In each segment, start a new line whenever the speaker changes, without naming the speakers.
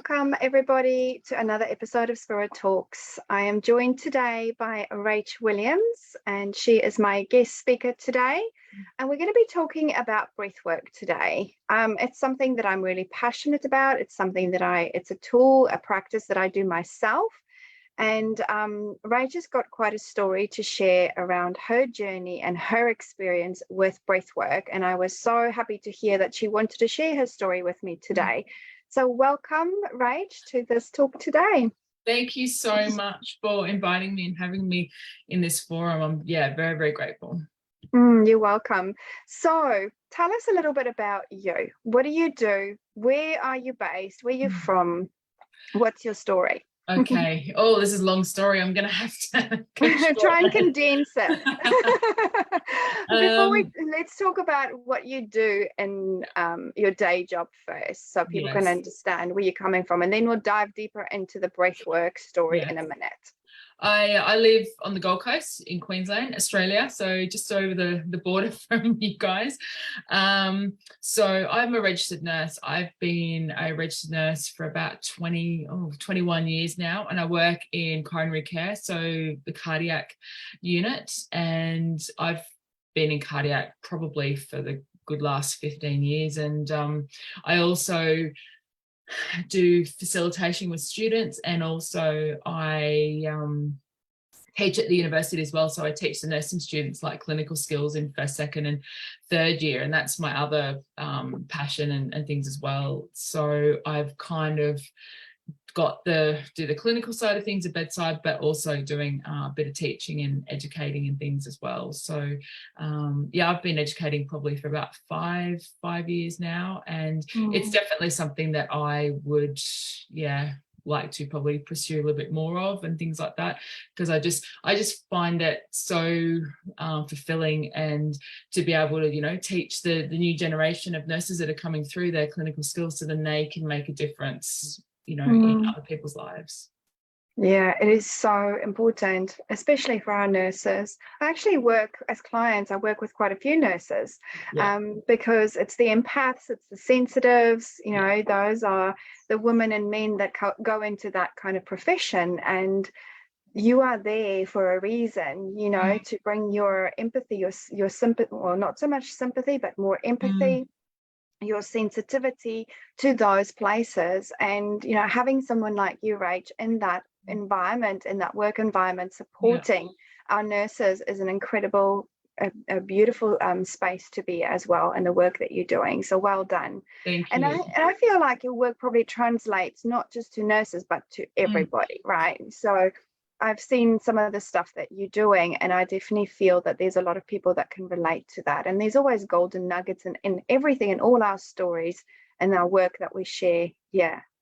Welcome everybody to another episode of Spirit Talks. I am joined today by Rach Williams, and she is my guest speaker today. And we're going to be talking about breathwork today. It's something that I'm really passionate about. It's something that it's a tool, a practice that I do myself. And Rach has got quite a story to share around her journey and her experience with breathwork. And I was so happy to hear that she wanted to share her story with me today. So welcome, Rach, to this talk today.
Thank you so much for inviting me and having me in this forum. I'm very, very grateful.
You're welcome. So tell us a little bit about you. What do you do? Where are you based? Where are you from? What's your story?
Okay. Oh, this is a long story. I'm going to have to
try and condense it. Let's talk about what you do in your day job first, so people can understand where you're coming from, and then we'll dive deeper into the breathwork story in a minute.
I live on the Gold Coast in Queensland, Australia, so just over the border from you guys. So I'm a registered nurse. I've been a registered nurse for about 21 years now, and I work in coronary care, so the cardiac unit, and I've been in cardiac probably for the good last 15 years. And I also do facilitation with students, and also I teach at the university as well. So I teach the nursing students like clinical skills in first, second and third year, and that's my other passion and things as well. So I've kind of got do the clinical side of things at bedside, but also doing a bit of teaching and educating and things as well. So I've been educating probably for about five years now, and it's definitely something that I would like to probably pursue a little bit more of and things like that, because I just find it so fulfilling, and to be able to teach the new generation of nurses that are coming through their clinical skills, so then they can make a difference in other people's lives.
Yeah, it is so important, especially for our nurses. I actually work as clients. I work with quite a few nurses because it's the empaths, it's the sensitives, those are the women and men that go into that kind of profession. And you are there for a reason, to bring your empathy, your sympathy, well, not so much sympathy, but more empathy, your sensitivity to those places. And having someone like you, Rach, in that environment, in that work environment, supporting our nurses is an incredible, a beautiful space to be as well, in the work that you're doing. So well done.
Thank you.
And I feel like your work probably translates not just to nurses but to everybody, right? So I've seen some of the stuff that you're doing, and I definitely feel that there's a lot of people that can relate to that. And there's always golden nuggets in everything, in all our stories and our work that we share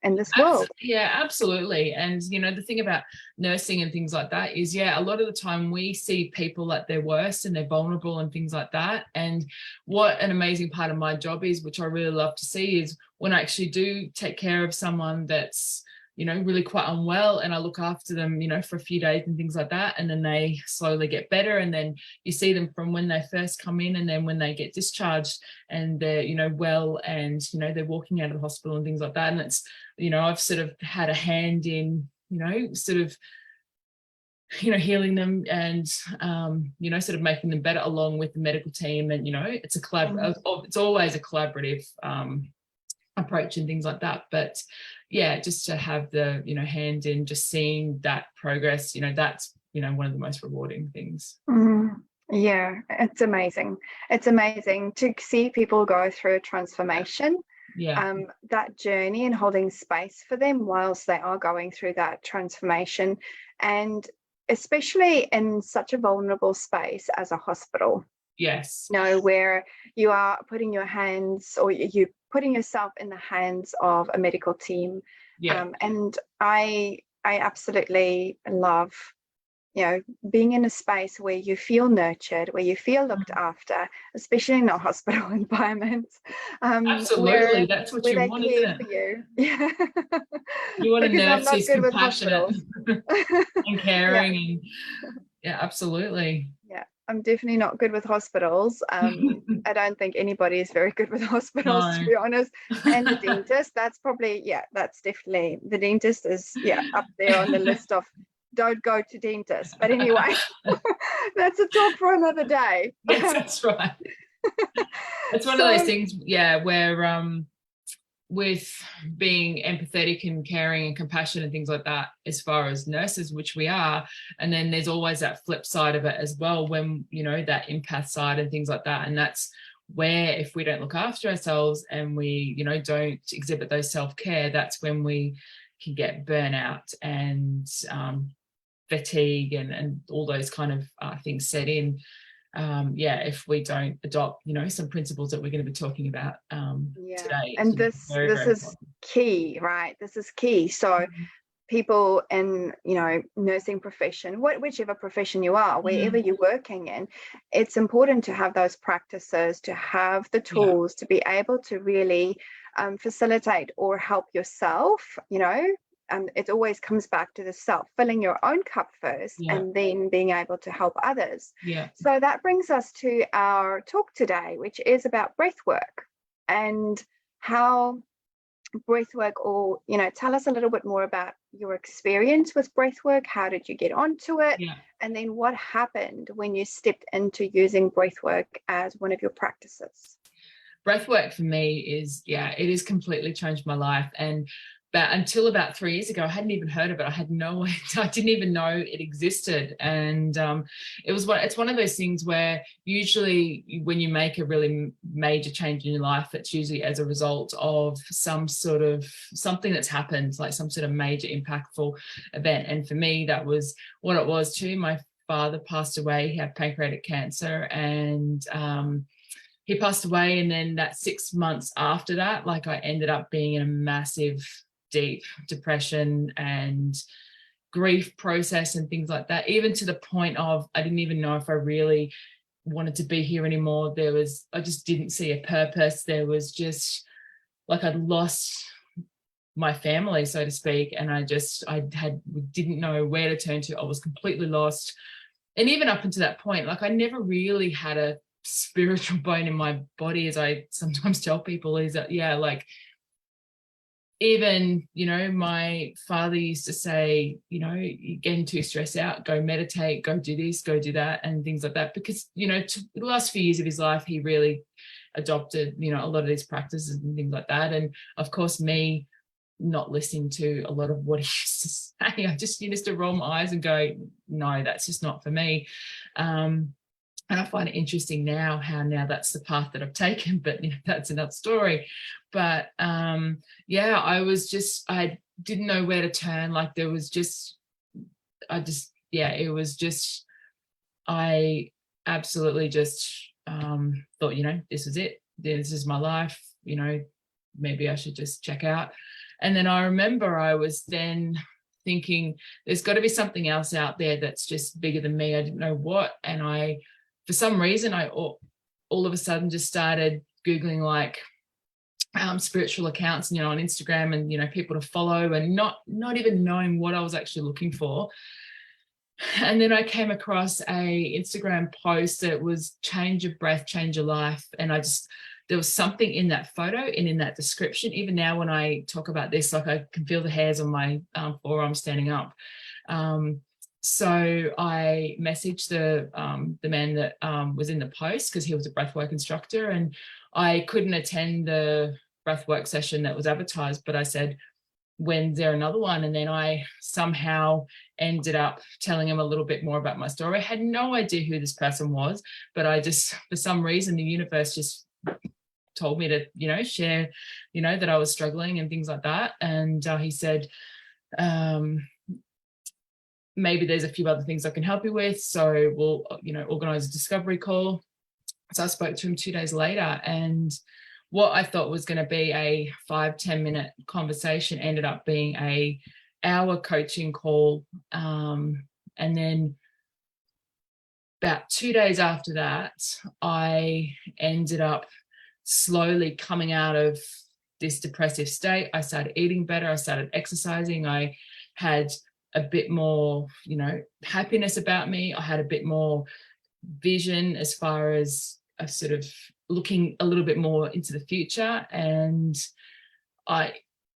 in this world.
Yeah, absolutely. And the thing about nursing and things like that is a lot of the time we see people at their worst and they're vulnerable and things like that. And what an amazing part of my job is, which I really love to see, is when I actually do take care of someone that's really quite unwell, and I look after them, for a few days and things like that. And then they slowly get better. And then you see them from when they first come in, and then when they get discharged and they're, well, and, they're walking out of the hospital and things like that. And it's, I've sort of had a hand in, healing them and, sort of making them better along with the medical team. And, it's it's always a collaborative approach and things like that. But just to have the hand in just seeing that progress, that's one of the most rewarding things.
It's amazing to see people go through a transformation, that journey, and holding space for them whilst they are going through that transformation, and especially in such a vulnerable space as a hospital. Where you are putting your hands, or you putting yourself in the hands of a medical team. And I absolutely love being in a space where you feel nurtured, where you feel looked after, especially in a hospital environment.
Absolutely, that's what you want, isn't it? You want a nurse who's compassionate and caring. And absolutely.
I'm definitely not good with hospitals. I don't think anybody is very good with hospitals, to
No.
be honest. And the dentist, that's probably, yeah, that's definitely, the dentist is, yeah, up there on the list of don't go to dentist. But anyway, that's a talk for another day.
Yes, that's right. It's one of those
So,
things, yeah, where with being empathetic and caring and compassion and things like that, as far as nurses, which we are, and then there's always that flip side of it as well, when, you know, that empath side and things like that. And that's where, if we don't look after ourselves and we, you know, don't exhibit those self-care, that's when we can get burnout and fatigue and all those kind of things set in. If we don't adopt, you know, some principles that we're going to be talking about
yeah,
today.
and
Very,
this
very
is
important.
key, right? This is key. So people in, you know, nursing profession, whichever profession you are, wherever you're working in, it's important to have those practices, to have the
Yeah,
tools to be able to really facilitate or help yourself, you know. It always comes back to the self, filling your own cup first
yeah,
and then being able to help others.
yeah.
So that brings us to our talk today, which is about breath work and how breath work, or, you know, tell us a little bit more about your experience with breath work. How did you get onto it?
Yeah.
And then what happened when you stepped into using breath work as one of your practices?
Breath work for me is, yeah, it has completely changed my life. And until about 3 years ago, I hadn't even heard of it. I had no idea. I didn't even know it existed. And it's one of those things where usually when you make a really major change in your life, it's usually as a result of some sort of something that's happened, like some sort of major impactful event. And for me, that was what it was too. My father passed away. He had pancreatic cancer, and he passed away. And then that 6 months after that, like, I ended up being in a massive, deep depression and grief process and things like that, even to the point of I didn't even know if I really wanted to be here anymore. I just didn't see a purpose. There was just like I'd lost my family, so to speak, and didn't know where to turn to. I was completely lost. And even up until that point, like, I never really had a spiritual bone in my body, as I sometimes tell people, is that, yeah, like, even, you know, my father used to say, you know, you're getting too stressed out, go meditate, go do this, go do that, and things like that. Because, you know, the last few years of his life, he really adopted, you know, a lot of these practices and things like that. And of course, me not listening to a lot of what he used to say, I just used to roll my eyes and go, no, that's just not for me. And I find it interesting now how now that's the path that I've taken, but, you know, that's another story. But yeah, I didn't know where to turn. Like, there was just, it was just, I absolutely just thought, you know, this is it. This is my life. You know, maybe I should just check out. And then I remember I was then thinking, there's got to be something else out there that's just bigger than me. I didn't know what. And for some reason, I all of a sudden just started Googling, like, spiritual accounts, you know, on Instagram, and, you know, people to follow, and not even knowing what I was actually looking for. And then I came across a Instagram post that was change your breath, change your life. And there was something in that photo and in that description. Even now when I talk about this, like, I can feel the hairs on my forearm standing up. So I messaged the man that was in the post, because he was a breathwork instructor, and I couldn't attend the breathwork session that was advertised, but I said, when's there another one? And then I somehow ended up telling him a little bit more about my story. I had no idea who this person was, but I just, for some reason, the universe just told me to, you know, share, you know, that I was struggling and things like that. And he said, maybe there's a few other things I can help you with, so we'll, you know, organize a discovery call. So I spoke to him 2 days later, and what I thought was going to be a 5-10 minute conversation ended up being a hour coaching call. And then about 2 days after that, I ended up slowly coming out of this depressive state. I started eating better. I started exercising. I had a bit more, you know, happiness about me. I had a bit more vision as far as a sort of looking a little bit more into the future. And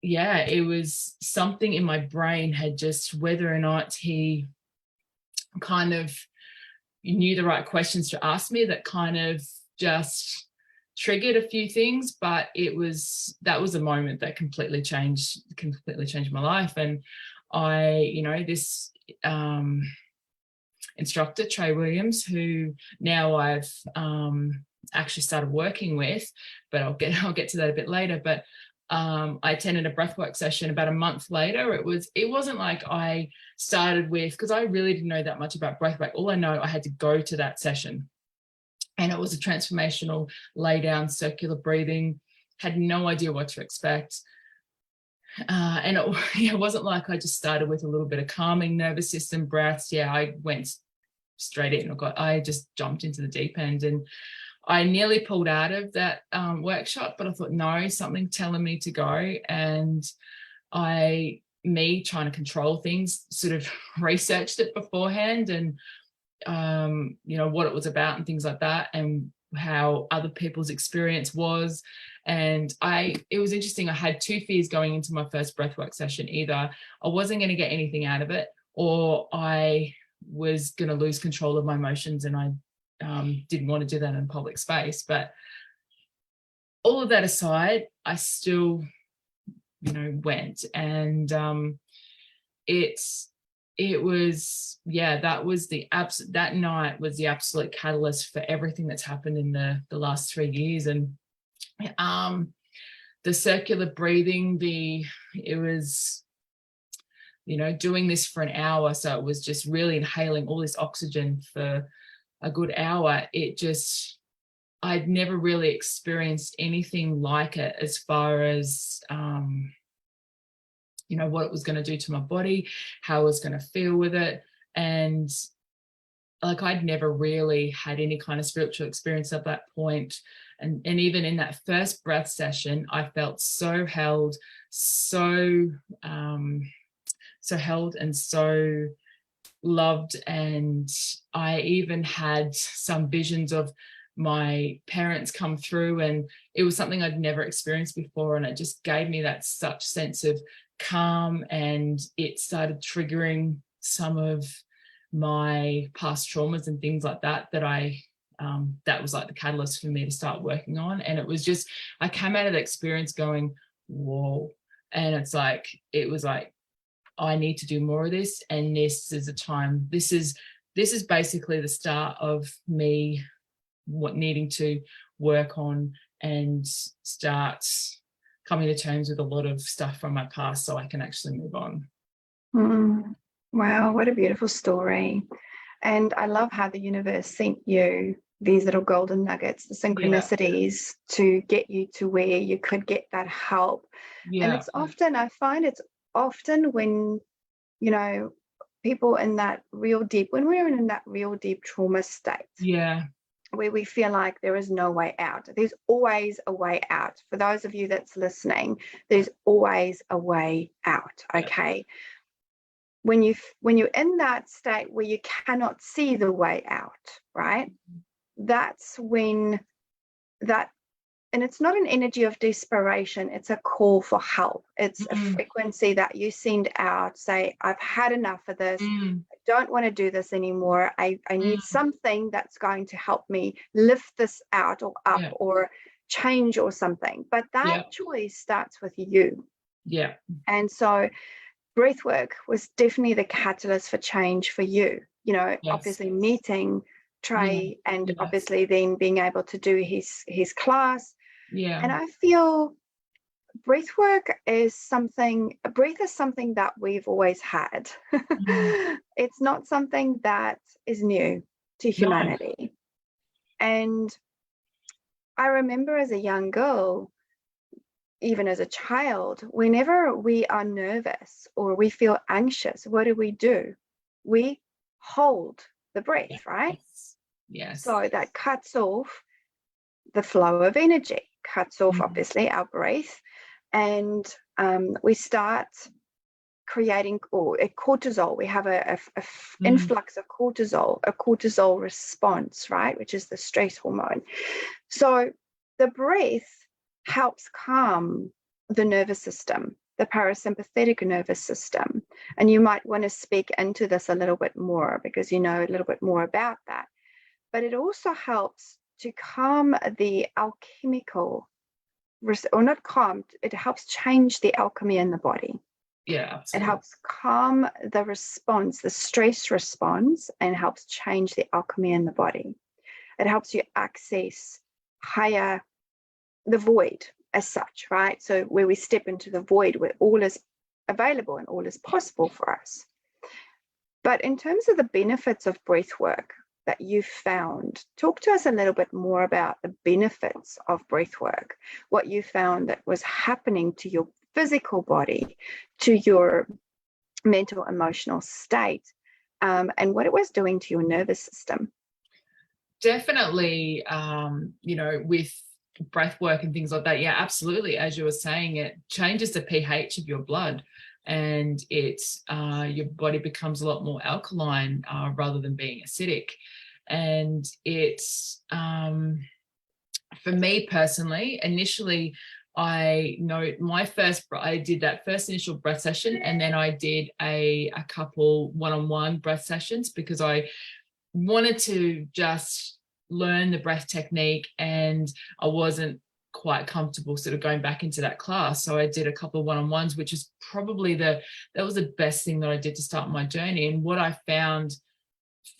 it was something in my brain had just, whether or not he kind of knew the right questions to ask me, that kind of just triggered a few things. But that was a moment that completely changed my life. And this instructor, Trey Williams, who now I've actually started working with, but I'll get to that a bit later. But I attended a breathwork session about a month later. It wasn't like I started with, because I really didn't know that much about breathwork. All I know, I had to go to that session, and it was a transformational lay down circular breathing. Had no idea what to expect. And it wasn't like I just started with a little bit of calming nervous system breaths. Yeah, I went straight in. I just jumped into the deep end, and I nearly pulled out of that workshop, but I thought, no, something telling me to go. And me trying to control things, sort of researched it beforehand, and what it was about and things like that, and how other people's experience was. And it was interesting. I had two fears going into my first breathwork session. Either I wasn't going to get anything out of it, or I was going to lose control of my emotions, and I didn't want to do that in a public space. But all of that aside, I still, went. And it was, that night was the absolute catalyst for everything that's happened in the last 3 years. And the circular breathing, it was, doing this for an hour. So it was just really inhaling all this oxygen for a good hour. I'd never really experienced anything like it, as far as, what it was going to do to my body, how I was going to feel with it. And like, I'd never really had any kind of spiritual experience at that point. And even in that first breath session, I felt so held, so held and so loved. And I even had some visions of my parents come through, and it was something I'd never experienced before. And it just gave me that such sense of calm, and it started triggering some of my past traumas and things like that, that was like the catalyst for me to start working on. And it was just, I came out of the experience going, whoa. And it was like, I need to do more of this. And this is a time, this is basically the start of me needing to work on and start coming to terms with a lot of stuff from my past, so I can actually move on.
Wow, what a beautiful story. And I love how the universe sent you these little golden nuggets, the synchronicities, to get you to where you could get that help. And it's often, I find it's often when, people in that when we're in that real deep trauma state.
Yeah.
Where we feel like there is no way out. There's always a way out. For those of you that's listening, there's always a way out. Okay. When you're in that state where you cannot see the way out, right? That's when and it's not an energy of desperation, it's a call for help. It's a frequency that you send out, say, I've had enough of this. I don't want to do this anymore. I need something that's going to help me lift this out or up or change or something. But that choice starts with you.
Yeah.
And so breathwork was definitely the catalyst for change for you. Obviously meeting Trey and obviously then being able to do his class. Yeah. And I feel breathwork is something that we've always had. It's not something that is new to humanity. No. And I remember as a young girl, even as a child, whenever we are nervous or we feel anxious, what do? We hold the breath, right?
Yes.
So that cuts off the flow of energy, cuts off obviously our breath, and we start creating or a cortisol. We have a influx of cortisol, a cortisol response, right, which is the stress hormone. So the breath helps calm the nervous system, the parasympathetic nervous system. And you might want to speak into this a little bit more because you know a little bit more about that. But it also helps to calm the alchemical, or not calm, it helps change the alchemy in the body.
Yeah, absolutely.
It helps calm the response, the stress response, and helps change the alchemy in the body. It helps you access the void as such, right? So where we step into the void where all is available and all is possible for us. But in terms of the benefits of breath work that you've found, talk to us a little bit more about the benefits of breath work, what you found that was happening to your physical body, to your mental, emotional state, and what it was doing to your nervous system.
Definitely, with breath work and things like that, yeah, absolutely. As you were saying, it changes the pH of your blood, and your body becomes a lot more alkaline rather than being acidic. And it's for me personally, initially, I did that first initial breath session, and then I did a couple one-on-one breath sessions because I wanted to just learn the breath technique, and I wasn't quite comfortable sort of going back into that class. So I did a couple of one-on-ones, which is probably that was the best thing that I did to start my journey. And what I found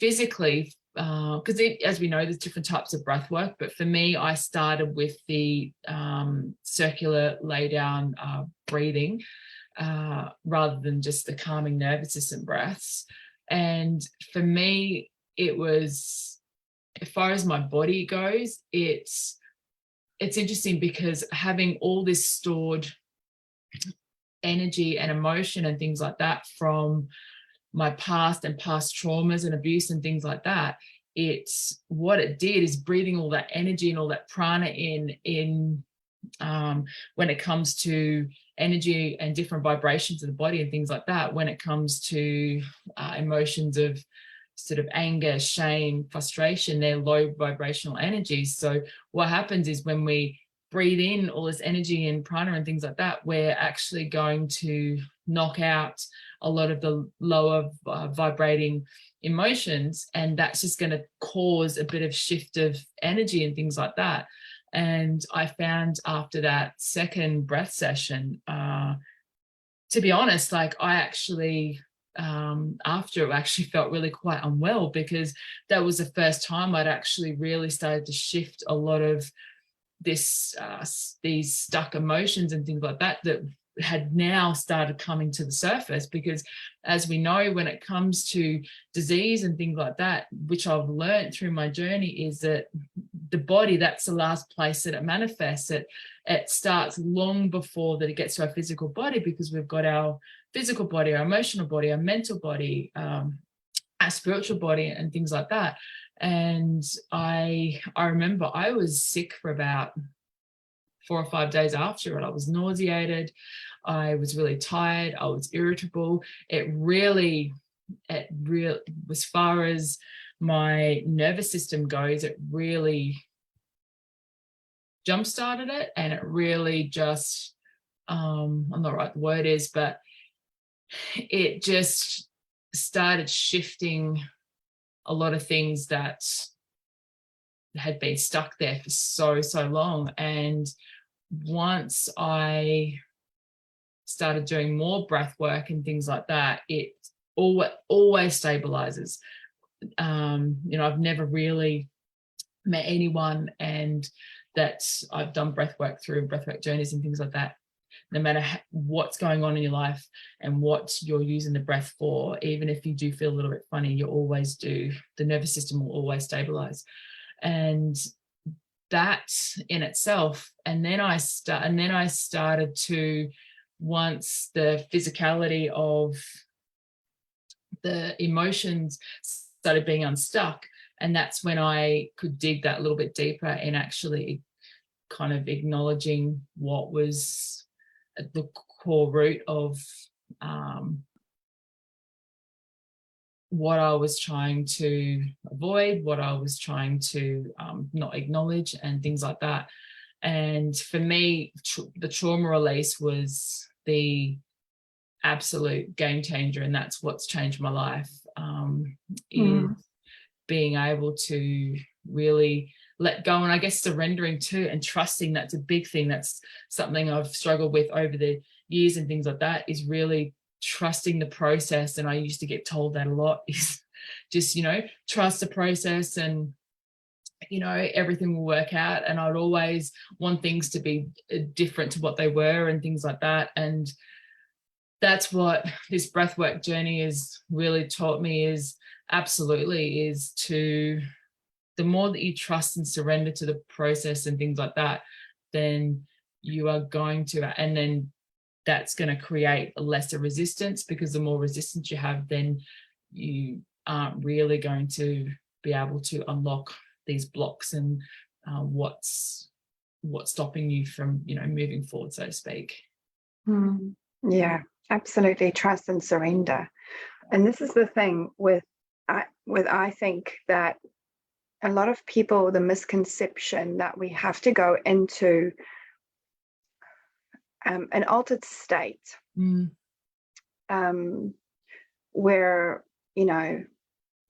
physically, because as we know, there's different types of breath work, but for me, I started with the circular lay down breathing rather than just the calming nervous system breaths. And for me, it was, as far as my body goes, it's interesting because having all this stored energy and emotion and things like that from my past and past traumas and abuse and things like that, it's what it did is breathing all that energy and all that prana in when it comes to energy and different vibrations of the body and things like that, when it comes to emotions of sort of anger, shame, frustration, they're low vibrational energies. So what happens is when we breathe in all this energy and prana and things like that, we're actually going to knock out a lot of the lower vibrating emotions, and that's just going to cause a bit of shift of energy and things like that. And I found after that second breath session, to be honest, like I actually after it actually felt really quite unwell, because that was the first time I'd actually really started to shift a lot of these stuck emotions and things like that had now started coming to the surface. Because as we know, when it comes to disease and things like that, which I've learned through my journey, is that the body, that's the last place that it manifests. It starts long before that it gets to our physical body, because we've got our physical body, our emotional body, our mental body, our spiritual body and things like that. And I remember I was sick for about 4 or 5 days after it. I was nauseated. I was really tired. I was irritable. It really, as far as my nervous system goes, it really jump-started it. And it really just, I'm not right the word is, but it just started shifting a lot of things that had been stuck there for so long. And once I started doing more breath work and things like that, it always stabilizes. I've never really met anyone and that I've done breath work through breathwork journeys and things like that, no matter what's going on in your life and what you're using the breath for, even if you do feel a little bit funny, you always do, the nervous system will always stabilize. And that in itself, and then I started to, once the physicality of the emotions started being unstuck, and that's when I could dig that a little bit deeper and actually kind of acknowledging what was at the core root of what I was trying to avoid, what I was trying to not acknowledge, and things like that. And for me, the trauma release was the absolute game changer, and that's what's changed my life, is being able to really let go, and I guess surrendering to and trusting. That's a big thing. That's something I've struggled with over the years and things like that, is really trusting the process. And I used to get told that a lot, is just, trust the process and, everything will work out. And I'd always want things to be different to what they were and things like that. And that's what this breathwork journey has really taught me, is to, the more that you trust and surrender to the process and things like that, then you are going to, and then that's going to create a lesser resistance, because the more resistance you have, then you aren't really going to be able to unlock these blocks and what's stopping you from, moving forward, so to speak.
Yeah, absolutely. Trust and surrender. And this is the thing with I think that a lot of people, the misconception that we have to go into an altered state, where,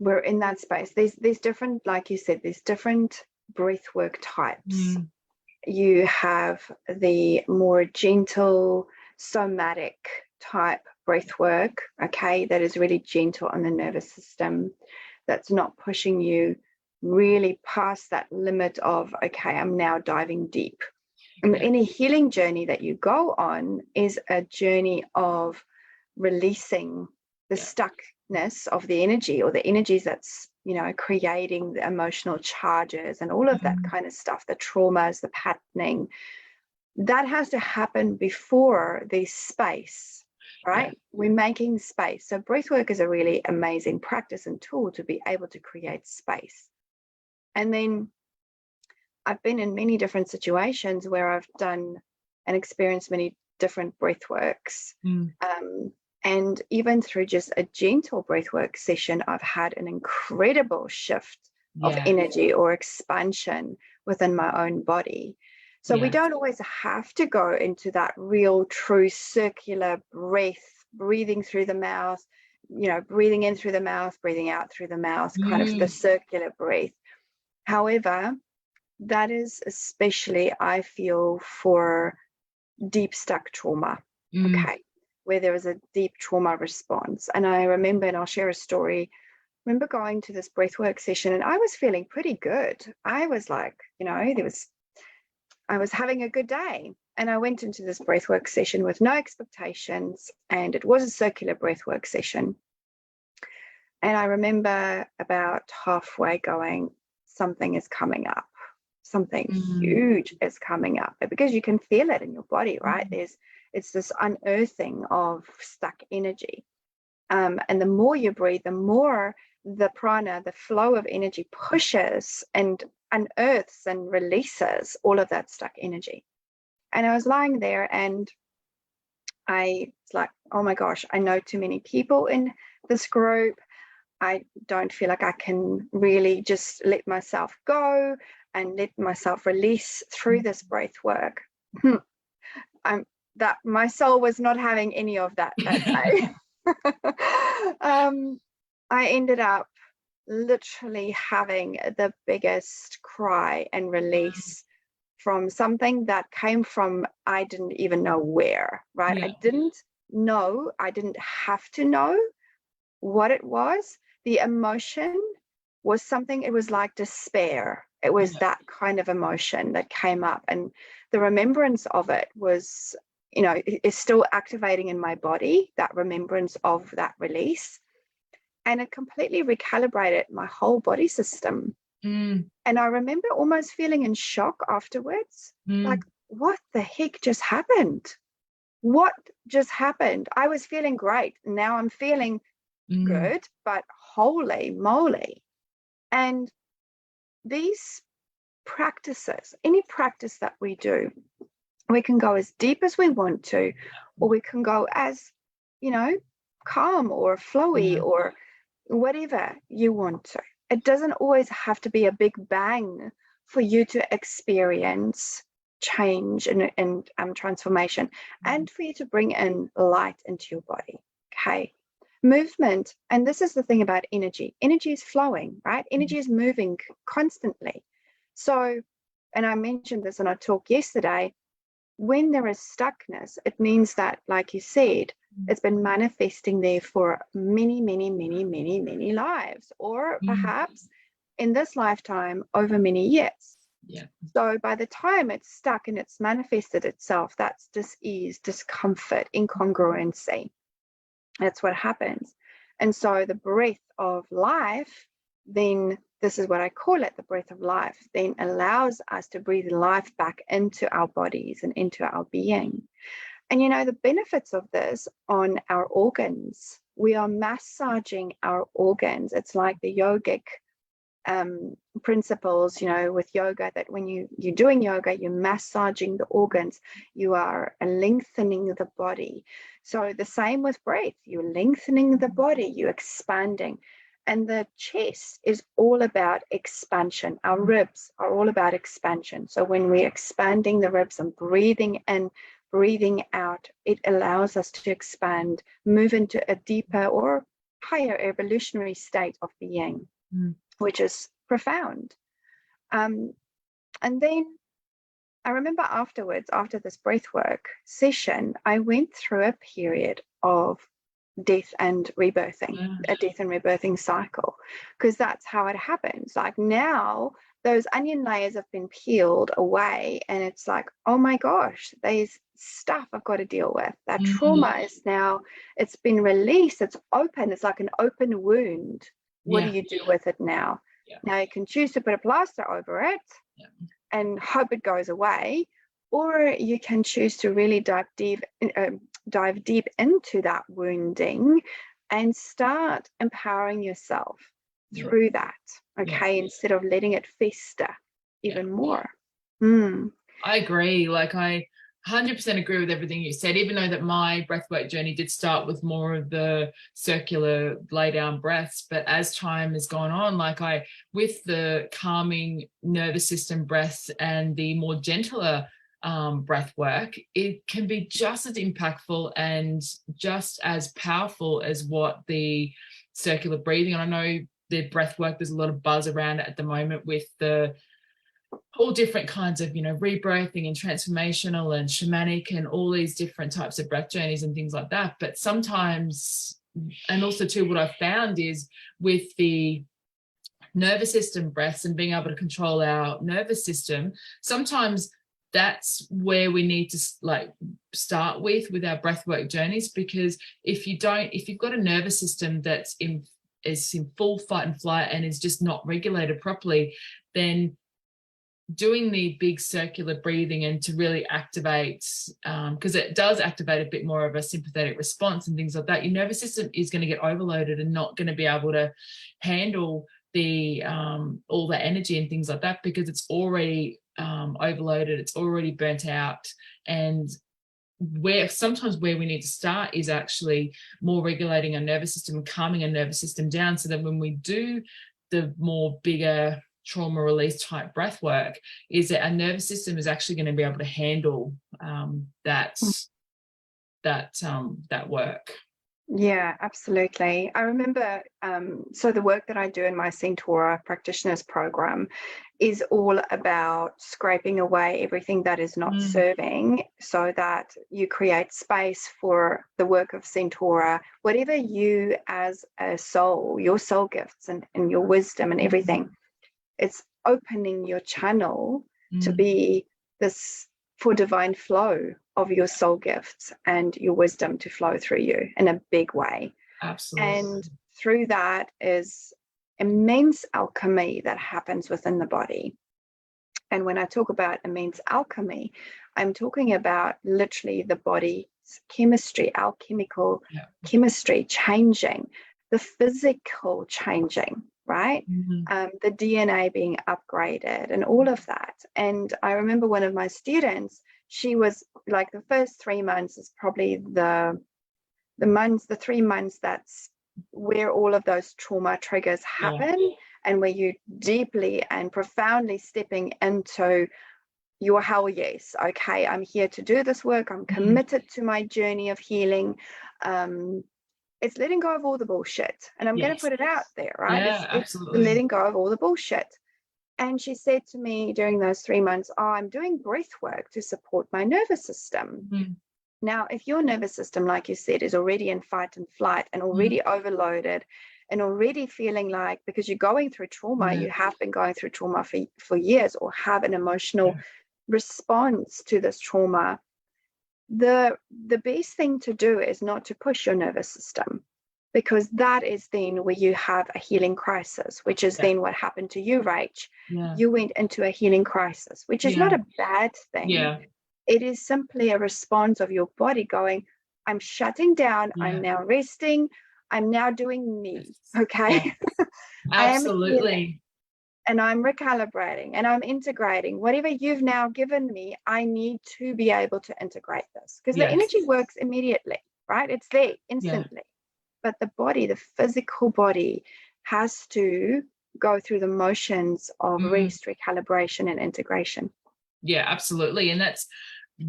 we're in that space. There's different, like you said, there's different breathwork types. You have the more gentle, somatic type breathwork, okay, that is really gentle on the nervous system, that's not pushing you really past that limit of, okay, I'm now diving deep. And any healing journey that you go on is a journey of releasing the stuckness of the energy, or the energies that's, creating the emotional charges and all of that kind of stuff, the traumas, the patterning. That has to happen before the space, right? We're making space. So breathwork is a really amazing practice and tool to be able to create space. And then I've been in many different situations where I've done and experienced many different breathworks. And even through just a gentle breathwork session, I've had an incredible shift of energy or expansion within my own body. So we don't always have to go into that real, true circular breath, breathing through the mouth, breathing in through the mouth, breathing out through the mouth, kind of the circular breath. However, that is especially, I feel, for deep stuck trauma, okay, where there was a deep trauma response. And I remember, and I'll share a story, I remember going to this breathwork session and I was feeling pretty good. I was like, I was having a good day. And I went into this breathwork session with no expectations, and it was a circular breathwork session. And I remember about halfway going, something is coming up. Something huge is coming up, because you can feel it in your body, right? It's this unearthing of stuck energy. And the more you breathe, the more the prana, the flow of energy, pushes and unearths and releases all of that stuck energy. And I was lying there and I was like, oh my gosh, I know too many people in this group. I don't feel like I can really just let myself go and let myself release through this breath work. That my soul was not having any of that day. I ended up literally having the biggest cry and release from something that came from, I didn't even know where, right? I didn't know, I didn't have to know what it was. The emotion was something, it was like despair. It was that kind of emotion that came up, and the remembrance of it was, is still activating in my body, that remembrance of that release. And it completely recalibrated my whole body system. And I remember almost feeling in shock afterwards, like, what the heck just happened? What just happened? I was feeling great. Now I'm feeling good, but holy moly. And these practices, any practice that we do, we can go as deep as we want to, or we can go as, calm or flowy or whatever you want to. It doesn't always have to be a big bang for you to experience change and transformation, and for you to bring in light into your body. Okay. Movement, and this is the thing about energy. Energy is flowing, right? Energy is moving constantly. So, and I mentioned this in our talk yesterday, when there is stuckness, it means that, like you said, it's been manifesting there for many, many, many, many, many lives, or perhaps in this lifetime over many years.
Yeah.
So by the time it's stuck and it's manifested itself, that's dis-ease, discomfort, incongruency. That's what happens. And so the breath of life, then this is what I call it, the breath of life, then allows us to breathe life back into our bodies and into our being. And the benefits of this on our organs, we are massaging our organs. It's like the yogic principles, with yoga, that when you're doing yoga, you're massaging the organs, you are lengthening the body. So the same with breath, you're lengthening the body, you're expanding. And the chest is all about expansion. Our ribs are all about expansion. So when we're expanding the ribs and breathing in, breathing out, it allows us to expand, move into a deeper or higher evolutionary state of being, which is profound. And then I remember afterwards, after this breathwork session, I went through a period of death and rebirthing, a death and rebirthing cycle, because that's how it happens. Like now, those onion layers have been peeled away, and it's like, oh my gosh, there's stuff I've got to deal with. That trauma is now, it's been released, it's open, it's like an open wound. What do you do with it now? Now you can choose to put a plaster over it and hope it goes away, or you can choose to really dive deep into that wounding and start empowering yourself through that, instead of letting it fester even more.
I agree. Like, I 100% agree with everything you said, even though that my breathwork journey did start with more of the circular lay down breaths. But as time has gone on, with the calming nervous system breaths and the more gentler breath work, it can be just as impactful and just as powerful as what the circular breathing. And I know the breath work, there's a lot of buzz around it at the moment with the all different kinds of, rebirthing and transformational and shamanic and all these different types of breath journeys and things like that. But sometimes, and also too, what I've found is with the nervous system breaths and being able to control our nervous system, sometimes that's where we need to start with our breathwork journeys, because if you've got a nervous system that's is in full fight and flight and is just not regulated properly, then doing the big circular breathing and to really activate, because it does activate a bit more of a sympathetic response and things like that, your nervous system is going to get overloaded and not going to be able to handle the all the energy and things like that, because it's already overloaded, it's already burnt out. And sometimes where we need to start is actually more regulating our nervous system and calming our nervous system down, so that when we do the more bigger trauma release type breath work, is that our nervous system is actually going to be able to handle that work.
Yeah, absolutely. I remember, so the work that I do in my Centaura practitioners program is all about scraping away everything that is not serving, so that you create space for the work of Centaura, whatever you as a soul, your soul gifts and your wisdom and everything. It's opening your channel to be this for divine flow of your soul gifts and your wisdom to flow through you in a big way.
Absolutely.
And through that is immense alchemy that happens within the body. And when I talk about immense alchemy, I'm talking about literally the body's chemistry, alchemical chemistry changing, the physical changing, right? The DNA being upgraded and all of that. And I remember one of my students, she was like, the first 3 months is probably the the 3 months, that's where all of those trauma triggers happen, and where you deeply and profoundly stepping into your hell yes. Okay, I'm here to do this work. I'm committed to my journey of healing. It's letting go of all the bullshit. And I'm going to put it out there, right?
Yeah,
it's
absolutely.
letting go of all the bullshit. And she said to me during those 3 months, oh, I'm doing breath work to support my nervous system. Now, if your nervous system, like you said, is already in fight and flight and already overloaded and already feeling like, because you're going through trauma, you have been going through trauma for years, or have an emotional response to this trauma, the best thing to do is not to push your nervous system, because that is then where you have a healing crisis, which is then what happened to you, Rach. You went into a healing crisis, which is not a bad thing. It is simply a response of your body going, I'm shutting down, I'm now resting, I'm now doing me, okay?
Absolutely.
And I'm recalibrating and I'm integrating whatever you've now given me. I need to be able to integrate this, because the energy works immediately, right? It's there instantly. But the body, the physical body, has to go through the motions of rest, recalibration, and integration.
Yeah, absolutely. And that's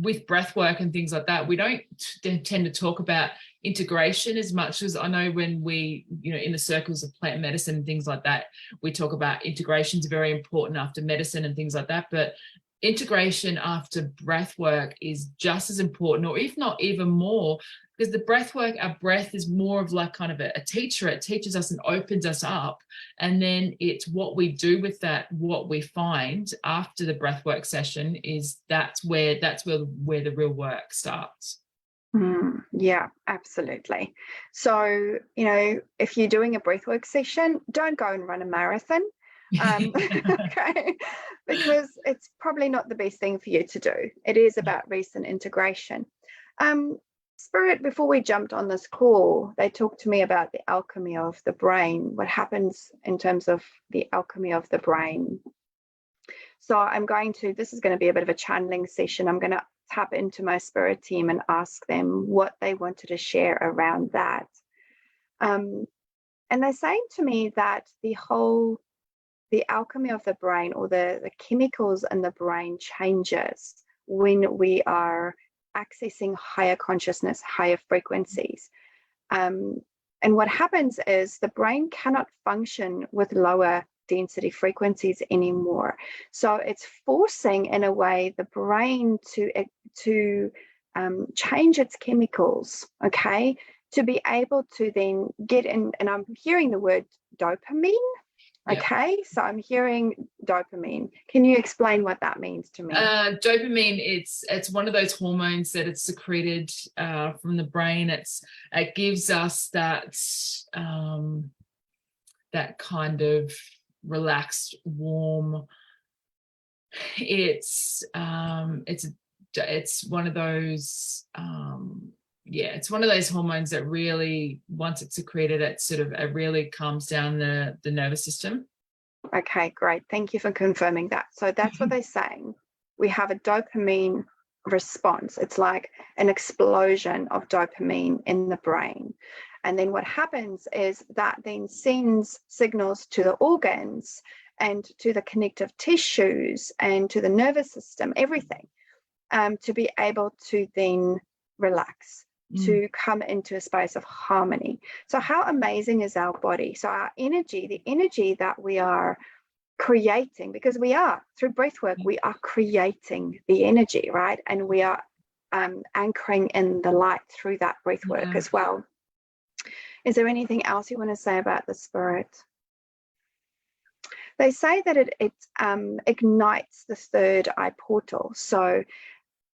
with breath work and things like that. We don't tend to talk about integration as much as, I know when we, in the circles of plant medicine and things like that, we talk about integration is very important after medicine and things like that. But integration after breath work is just as important, or if not even more, because the breath work, our breath is more of like kind of a teacher. It teaches us and opens us up. And then it's what we do with that, what we find after the breath work session is that's where the real work starts.
Yeah, absolutely. So, if you're doing a breathwork session, don't go and run a marathon. Okay, because it's probably not the best thing for you to do. It is about recent integration. Spirit, before we jumped on this call, they talked to me about the alchemy of the brain, what happens in terms of the alchemy of the brain. So this is going to be a bit of a channeling session. I'm going to tap into my spirit team and ask them what they wanted to share around that. And they're saying to me that the alchemy of the brain, or the chemicals in the brain, changes when we are accessing higher consciousness, higher frequencies. And what happens is the brain cannot function with lower density frequencies anymore. So it's forcing, in a way, the brain to change its chemicals, okay, to be able to then get in, and I'm hearing the word dopamine. Okay, so I'm hearing dopamine. Can you explain what that means to me?
Dopamine, it's one of those hormones that it's secreted from the brain. It gives us that that kind of relaxed, warm. It's one of those. It's one of those hormones that really, once it's secreted, it really calms down the nervous system.
Okay, great. Thank you for confirming that. So that's what they're saying. We have a dopamine response. It's like an explosion of dopamine in the brain. And then what happens is that then sends signals to the organs and to the connective tissues and to the nervous system, everything, to be able to then relax, to come into a space of harmony. So how amazing is our body? So our energy, the energy that we are creating, because we are, through breath work, we are creating the energy, right? And we are anchoring in the light through that breath work as well. Is there anything else you want to say about the spirit? They say that it ignites the third eye portal. So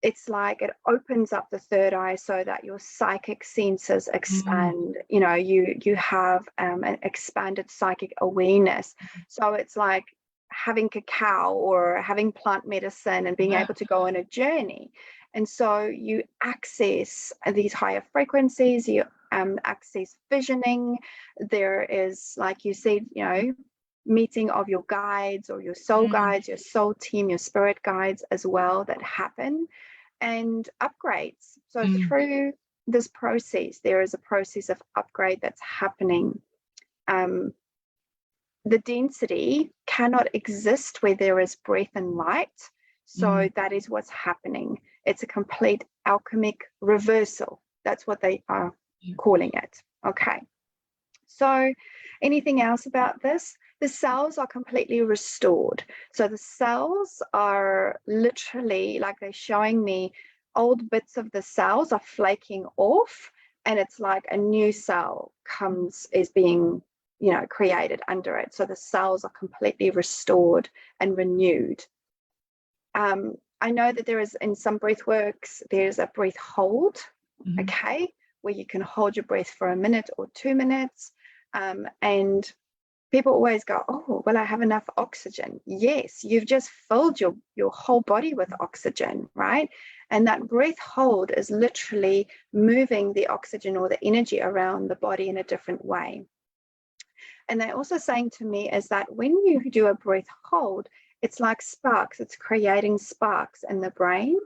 it's like it opens up the third eye so that your psychic senses expand. You have an expanded psychic awareness. So it's like having cacao or having plant medicine and being able to go on a journey. And so you access these higher frequencies, you access visioning. There is, like you said, meeting of your guides or your soul guides, your soul team, your spirit guides as well that happen, and upgrades. So through this process, there is a process of upgrade that's happening. The density cannot exist where there is breath and light. So that is what's happening. It's a complete alchemic reversal. That's what they are calling it. Okay. So anything else about this? The cells are completely restored. So the cells are literally, like they're showing me, old bits of the cells are flaking off, and it's like a new cell is being, created under it. So the cells are completely restored and renewed. I know that there is, in some breath works, there's a breath hold, okay, where you can hold your breath for a minute or 2 minutes. And people always go, oh, well, I have enough oxygen. Yes, you've just filled your whole body with oxygen, right? And that breath hold is literally moving the oxygen or the energy around the body in a different way. And they're also saying to me is that when you do a breath hold, it's like sparks. It's creating sparks in the brain.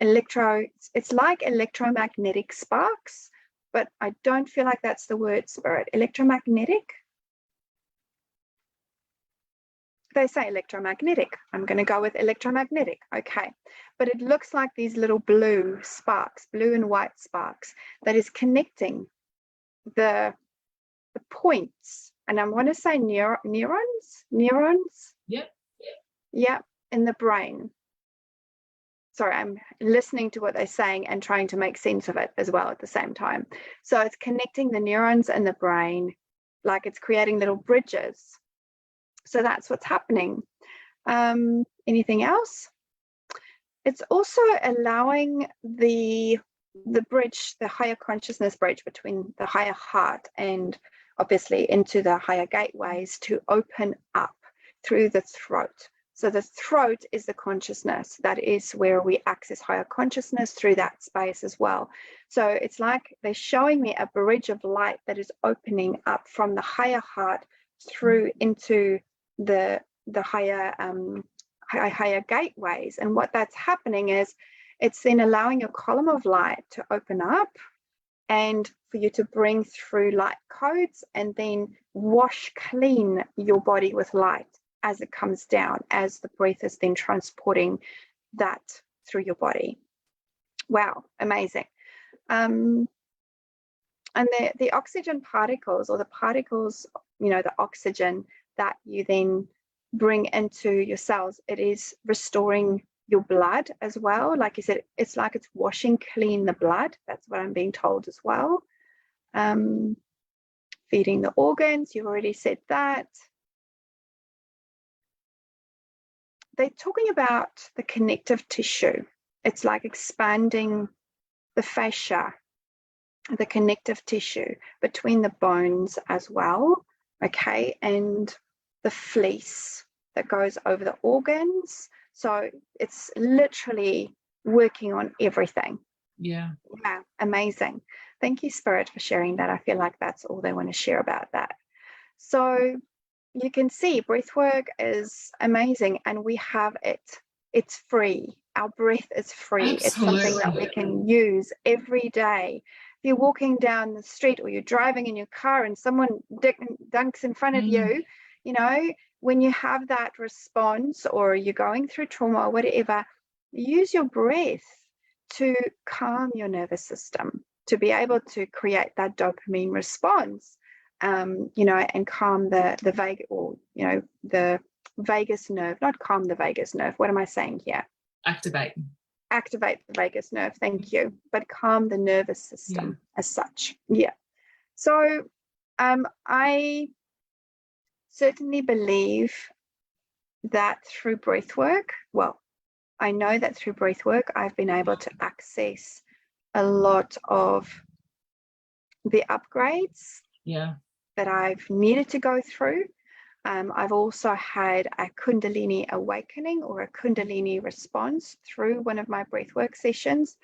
It's like electromagnetic sparks, but I don't feel like that's the word, Spirit. Electromagnetic? They say electromagnetic. I'm going to go with electromagnetic. Okay. But it looks like these little blue sparks, blue and white sparks, that is connecting the points. And I want to say neurons? Yep, in the brain. Sorry, I'm listening to what they're saying and trying to make sense of it as well at the same time. So it's connecting the neurons in the brain, like it's creating little bridges. So that's what's happening. Anything else? It's also allowing the bridge, the higher consciousness bridge between the higher heart and obviously into the higher gateways to open up through the throat. So the throat is the consciousness. That is where we access higher consciousness through that space as well. So it's like they're showing me a bridge of light that is opening up from the higher heart through into the higher higher gateways. And what that's happening is it's then allowing your column of light to open up and for you to bring through light codes and then wash clean your body with light as it comes down, as the breath is then transporting that through your body. Wow, amazing. And the oxygen particles, or the particles, the oxygen that you then bring into your cells, it is restoring your blood as well. Like you said, it's like it's washing clean the blood. That's what I'm being told as well. Feeding the organs, you've already said that. They're talking about the connective tissue. It's like expanding the fascia, the connective tissue between the bones as well, okay, and the fleece that goes over the organs. So it's literally working on everything.
Yeah,
amazing. Thank you, Spirit, for sharing that. I feel like that's all they want to share about that. So you can see breathwork is amazing, and we have it. It's free. Our breath is free.
Absolutely.
It's something that we can use every day. If you're walking down the street or you're driving in your car and someone dunks in front of you, when you have that response or you're going through trauma or whatever, use your breath to calm your nervous system, to be able to create that dopamine response. And calm the vagus, or the vagus nerve, not calm the vagus nerve. What am I saying here?
Activate
the vagus nerve. Thank you. But calm the nervous system as such. Yeah. So I certainly believe that through breath work, I know that through breath work, I've been able to access a lot of the upgrades that I've needed to go through. I've also had a Kundalini awakening or a Kundalini response through one of my breathwork sessions,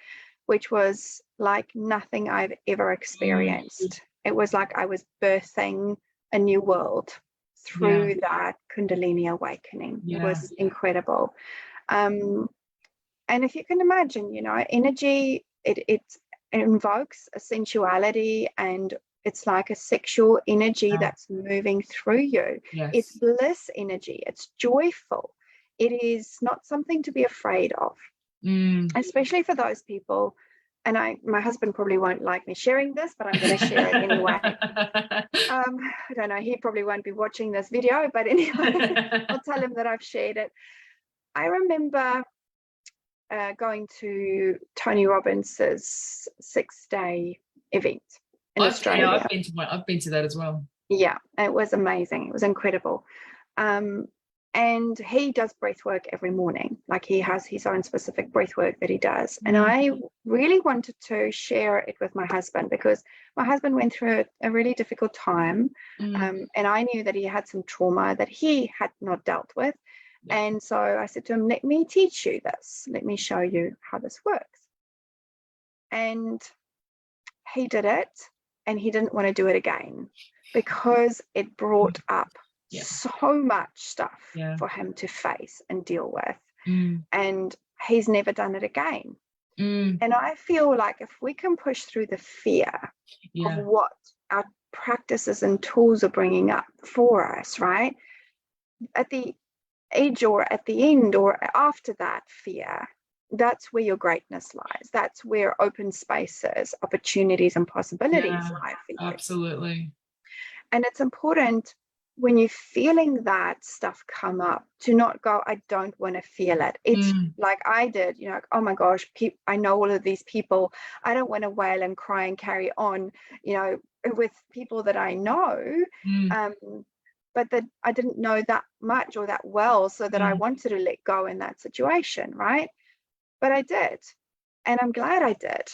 which was like nothing I've ever experienced. It was like I was birthing a new world through that Kundalini awakening. It was incredible. And if you can imagine, energy, it invokes a sensuality, and it's like a sexual energy
Yeah.
that's moving through you. It's
Yes.
bliss energy. It's joyful. It is not something to be afraid of,
Mm.
especially for those people. And my husband probably won't like me sharing this, but I'm going to share it anyway. I don't know. He probably won't be watching this video, but anyway, I'll tell him that I've shared it. I remember going to Tony Robbins's 6-day event in Australia.
I've been to that as well.
Yeah, it was amazing. It was incredible. And he does breath work every morning. Like, he has his own specific breath work that he does. And I really wanted to share it with my husband, because my husband went through a really difficult time. And I knew that he had some trauma that he had not dealt with.
Yeah.
And so I said to him, let me teach you this. Let me show you how this works. And he did it, and he didn't want to do it again, because it brought up so much stuff for him to face and deal with. And he's never done it again. And I feel like if we can push through the fear of what our practices and tools are bringing up for us, right, at the edge or at the end or after that fear, that's where your greatness lies. That's where open spaces, opportunities, and possibilities lie for you.
Absolutely.
And it's important, when you're feeling that stuff come up, to not go, I don't want to feel it. It's like I did, oh my gosh, I know all of these people. I don't want to wail and cry and carry on, with people that I know. But that I didn't know that much or that well, so that I wanted to let go in that situation, right? But I did, and I'm glad I did.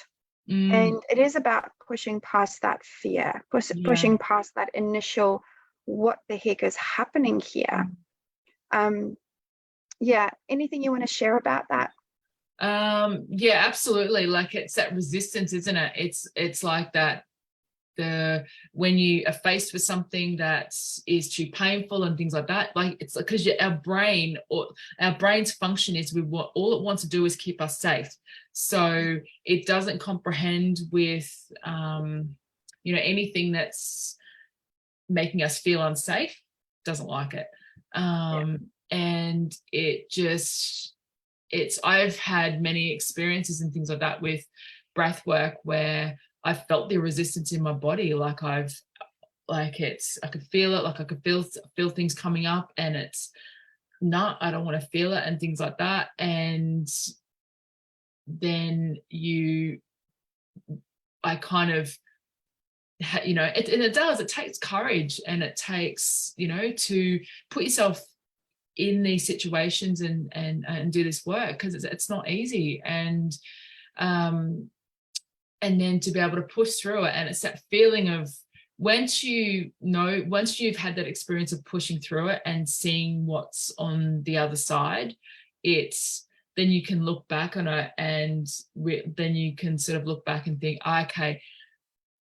And it is about pushing past that fear, pushing past that initial, what the heck is happening here? Anything you want to share about that?
Yeah, absolutely. Like, it's that resistance, isn't it? It's like that. When you are faced with something that is too painful and things like that, like, it's because our brain's function is, all it wants to do is keep us safe. So it doesn't comprehend with anything that's making us feel unsafe. Doesn't like it. And I've had many experiences and things like that with breath work, where I felt the resistance in my body. I could feel it, like I could feel things coming up, and it's not, I don't want to feel it, and things like that. And then I kind of, it takes courage, and it takes, to put yourself in these situations and do this work, because it's not easy. And then to be able to push through it. And it's that feeling of, once you've had that experience of pushing through it and seeing what's on the other side, then you can look back on it, and then you can sort of look back and think, okay,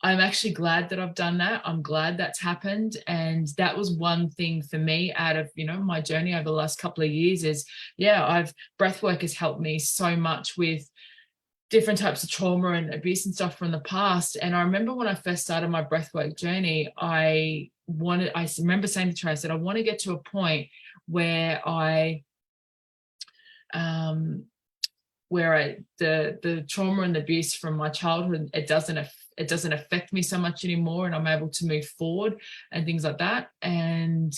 I'm actually glad that I've done that. I'm glad that's happened. And that was one thing for me out of, my journey over the last couple of years is, breathwork has helped me so much with different types of trauma and abuse and stuff from the past. And I remember when I first started my breathwork journey, I remember saying to Trey, I said, I want to get to a point where the trauma and the abuse from my childhood, it doesn't affect me so much anymore, and I'm able to move forward and things like that. And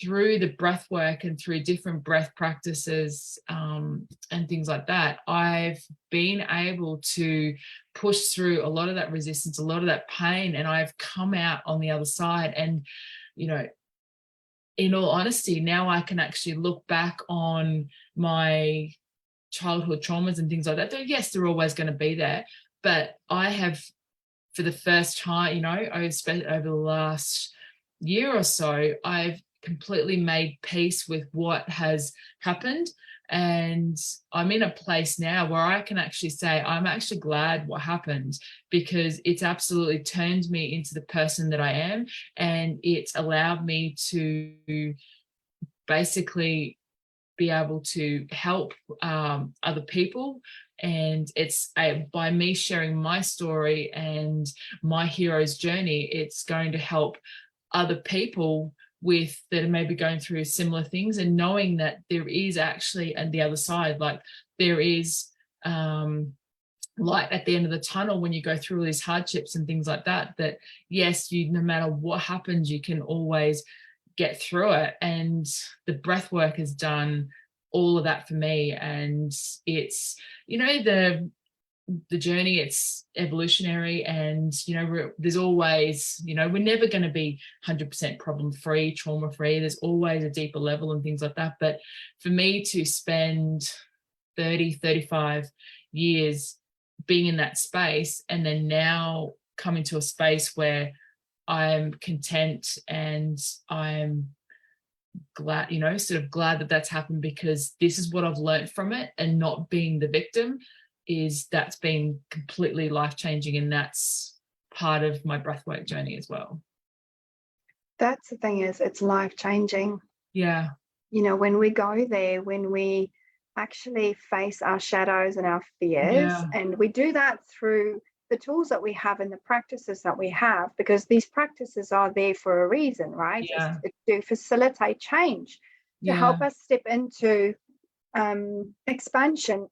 through the breath work and through different breath practices and things like that, I've been able to push through a lot of that resistance, a lot of that pain, and I've come out on the other side. And, in all honesty, now I can actually look back on my childhood traumas and things like that. Yes, they're always going to be there, but I have, for the first time, over the last year or so, I've completely made peace with what has happened. And I'm in a place now where I can actually say, I'm actually glad what happened, because it's absolutely turned me into the person that I am. And it's allowed me to basically be able to help other people. And it's by me sharing my story and my hero's journey, it's going to help other people with that are maybe going through similar things, and knowing that there is actually at the other side, like there is light at the end of the tunnel when you go through all these hardships and things like that, that yes, you, no matter what happens, you can always get through it. And the breath work has done all of that for me. And it's, you know, the journey, it's evolutionary, and you know, there's always, you know, we're never going to be 100% problem free, trauma free. There's always a deeper level and things like that. But for me to spend 35 years being in that space, and then now come into a space where I'm content and I'm glad, you know, sort of glad that that's happened, because this is what I've learned from it, and not being the victim, that's been completely life-changing, and that's part of my breathwork journey as well.
That's the thing, is it's life-changing.
Yeah.
You know, when we go there, when we actually face our shadows and our fears, and we do that through the tools that we have and the practices that we have, because these practices are there for a reason, right? It's to facilitate change, to help us step into expansion.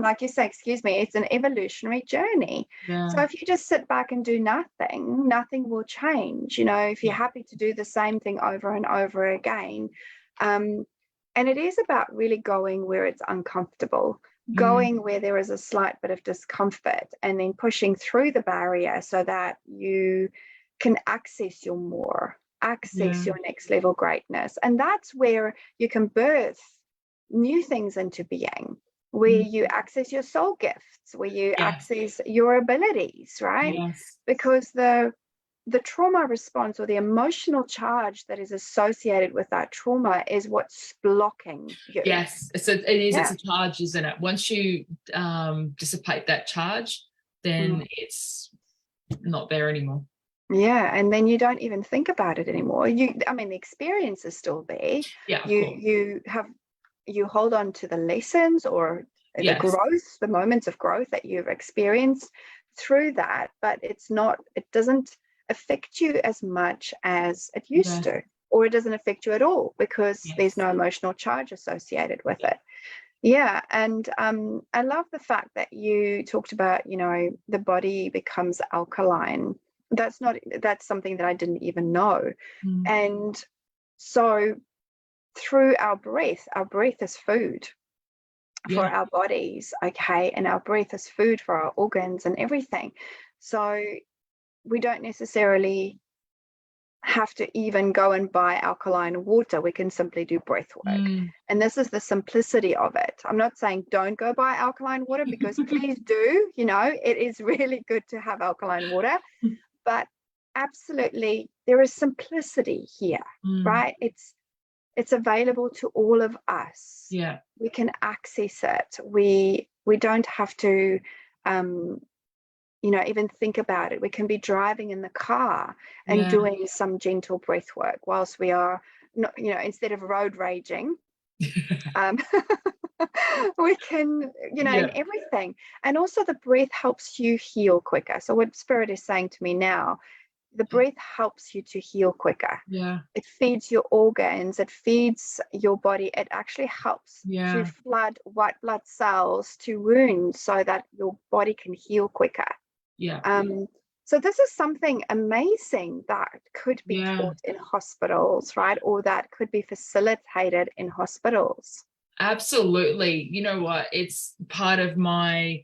Like you say, excuse me, it's an evolutionary journey. So if you just sit back and do nothing, nothing will change. You know, if you're happy to do the same thing over and over again, and it is about really going where it's uncomfortable, going where there is a slight bit of discomfort, and then pushing through the barrier so that you can access your next level greatness. And that's where you can birth new things into being, where you access your soul gifts, where you access your abilities, right? Because the trauma response, or the emotional charge that is associated with that trauma, is what's blocking you.
Yes, it's a charge, isn't it? Once you dissipate that charge, then it's not there anymore.
Yeah, and then you don't even think about it anymore. I mean, the experience is still there.
Yeah,
you hold on to the lessons, or the growth, the moments of growth that you've experienced through that, but it doesn't affect you as much as it used to, or it doesn't affect you at all, because there's no emotional charge associated with it. Yeah. And I love the fact that you talked about, you know, the body becomes alkaline. That's something that I didn't even know. And so through our breath is food for our bodies, okay, and our breath is food for our organs and everything. So we don't necessarily have to even go and buy alkaline water. We can simply do breath work. And this is the simplicity of it. I'm not saying don't go buy alkaline water, because please do, you know, it is really good to have alkaline water, but absolutely there is simplicity here, right? It's available to all of us. We can access it. We don't have to you know, even think about it. We can be driving in the car and doing some gentle breath work whilst we are not, you know, instead of road raging. We can, you know, in everything. And also the breath helps you heal quicker. So what Spirit is saying to me now, the breath helps you to heal quicker. It feeds your organs, it feeds your body. It actually helps to flood white blood cells to wounds so that your body can heal quicker. So this is something amazing that could be taught in hospitals, right? Or that could be facilitated in hospitals.
Absolutely. You know what? It's part of my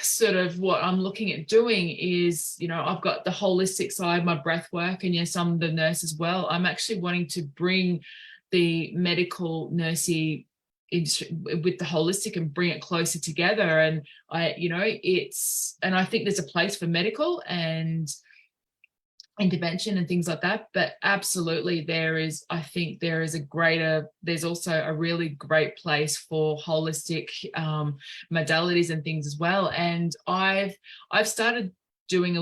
sort of what I'm looking at doing is, you know, I've got the holistic side, my breath work, and yes, I'm the nurse as well. I'm actually wanting to bring the medical nursing with the holistic and bring it closer together. And I, you know, and I think there's a place for medical and intervention and things like that, but absolutely I think there's also a really great place for holistic modalities and things as well. And I've started doing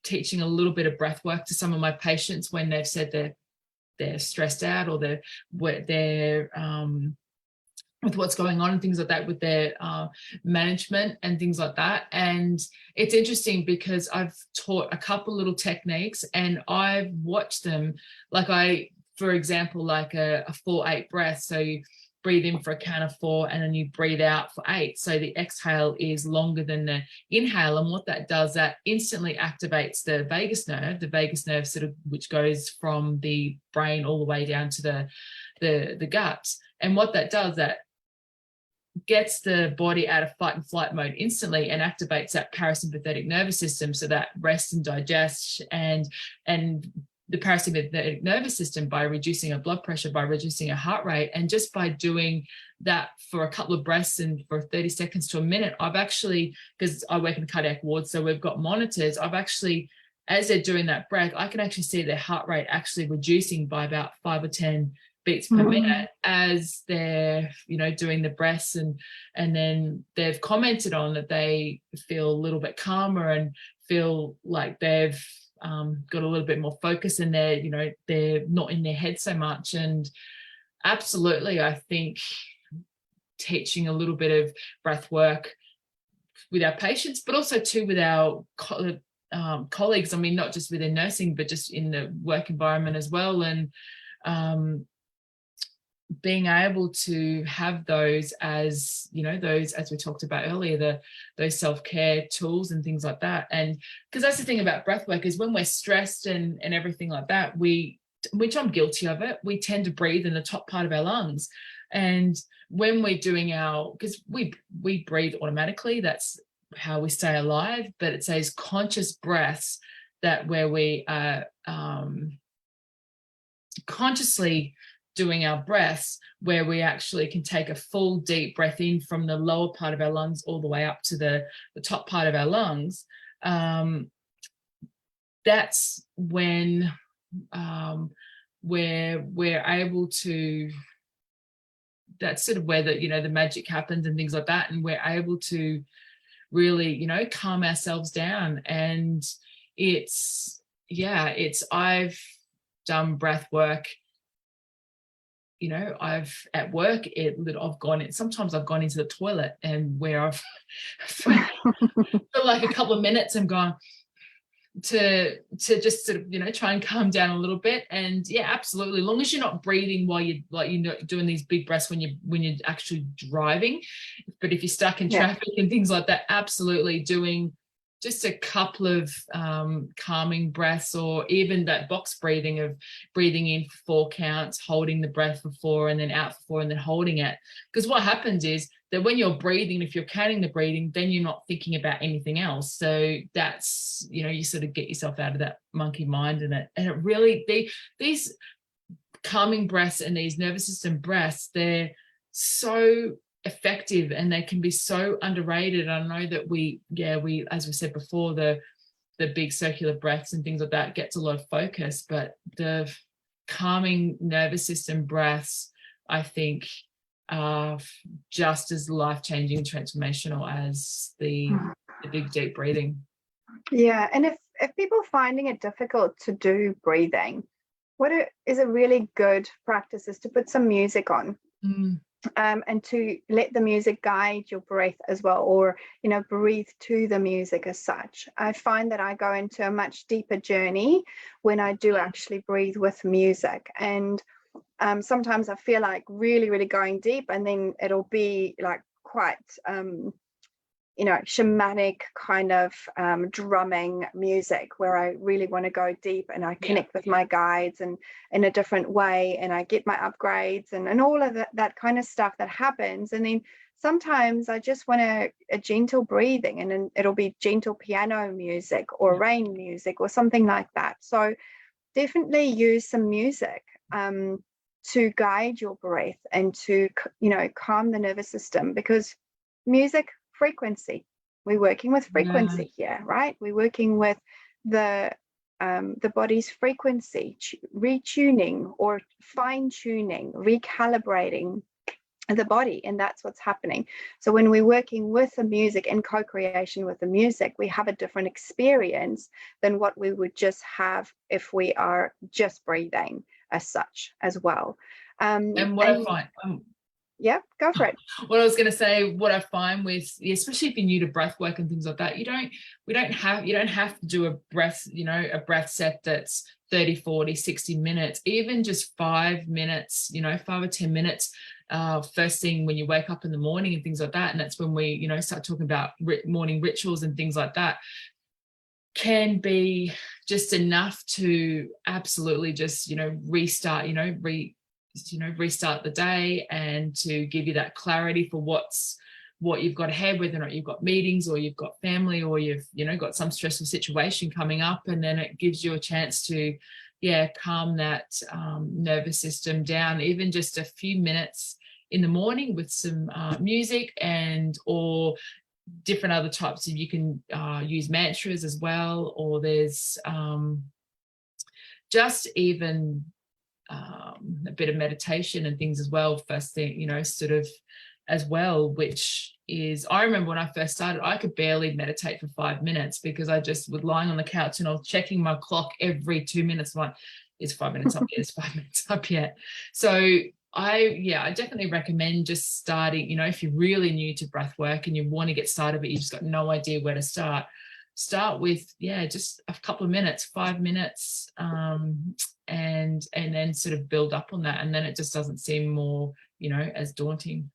teaching a little bit of breath work to some of my patients when they've said they're stressed out, or they're with what's going on and things like that with their management and things like that. And it's interesting because I've taught a couple little techniques and I've watched them, like for example, like a 4-8 breath. So you breathe in for a count of 4 and then you breathe out for 8. So the exhale is longer than the inhale. And what that does, that instantly activates the vagus nerve sort of, which goes from the brain all the way down to the gut. And what that does, that gets the body out of fight and flight mode instantly and activates that parasympathetic nervous system, so that rest and digest and the parasympathetic nervous system, by reducing our blood pressure, by reducing our heart rate. And just by doing that for a couple of breaths and for 30 seconds to a minute, I've actually, because I work in the cardiac ward, so we've got monitors, I've actually, as they're doing that breath, I can actually see their heart rate actually reducing by about 5 or 10 beats per minute as they're, doing the breaths. And then they've commented on that they feel a little bit calmer and feel like they've got a little bit more focus, and they're not in their head so much. And absolutely, I think teaching a little bit of breath work with our patients, but also too with our colleagues, I mean, not just within nursing, but just in the work environment as well. And being able to have those as, those, as we talked about earlier, those self-care tools and things like that. And because that's the thing about breath work, is when we're stressed and everything like that, which I'm guilty of it, we tend to breathe in the top part of our lungs. And when we're doing because we breathe automatically, that's how we stay alive, but it says conscious breaths, that where we are consciously doing our breaths, where we actually can take a full deep breath in from the lower part of our lungs all the way up to the top part of our lungs. That's when we're able to, that's sort of where the magic happens and things like that. And we're able to really, calm ourselves down. And I've done breath work. At work, sometimes I've gone into the toilet, and where I've for like a couple of minutes, I'm gone to just sort of, try and calm down a little bit. And absolutely, as long as you're not breathing while you're doing these big breaths when you're actually driving. But if you're stuck in traffic and things like that, absolutely doing just a couple of calming breaths, or even that box breathing of breathing in for 4 counts, holding the breath for 4, and then out for 4, and then holding it. Because what happens is that when you're breathing, if you're counting the breathing, then you're not thinking about anything else. So that's, you sort of get yourself out of that monkey mind. And it really, these calming breaths and these nervous system breaths, they're so effective, and they can be so underrated. I know that we, as we said before, the big circular breaths and things like that gets a lot of focus, but the calming nervous system breaths, I think, are just as life-changing, transformational as the big deep breathing.
Yeah, and if people finding it difficult to do breathing, is a really good practice is to put some music on. And to let the music guide your breath as well, or breathe to the music as such. I find that I go into a much deeper journey when I do actually breathe with music. And sometimes I feel like really, really going deep, and then it'll be like quite shamanic kind of drumming music, where I really want to go deep, and I connect with my guides and in a different way, and I get my upgrades and all of that kind of stuff that happens. And then sometimes I just want a gentle breathing, and then it'll be gentle piano music or rain music or something like that. So definitely use some music to guide your breath and to calm the nervous system, because music, frequency, we're working with frequency here, right? We're working with the body's frequency, retuning or fine-tuning, recalibrating the body, and that's what's happening. So when we're working with the music and co-creation with the music, we have a different experience than what we would just have if we are just breathing. as such as well.
And what I find,
yeah, go for it.
What I was going to say, what I find with, especially if you're new to breath work and things like that, you don't have to do a breath, a breath set that's 30, 40, 60 minutes, even just 5 minutes, 5 or 10 minutes, first thing when you wake up in the morning and things like that. And that's when we, start talking about morning rituals and things like that, can be just enough to absolutely just, restart, restart the day, and to give you that clarity for what you've got ahead, whether or not you've got meetings or you've got family or you've got some stressful situation coming up. And then it gives you a chance to calm that nervous system down, even just a few minutes in the morning with some music, and or different other types of, you can use mantras as well, or there's just even a bit of meditation and things as well, first thing, sort of as well, which is, I remember when I first started, I could barely meditate for 5 minutes because I just was lying on the couch and I was checking my clock every 2 minutes. I'm like, is 5 minutes up yet? Is 5 minutes up yet? So I definitely recommend just starting, if you're really new to breath work and you want to get started, but you just got no idea where to start with, just a couple of minutes, 5 minutes, and then sort of build up on that. And then it just doesn't seem more, as daunting.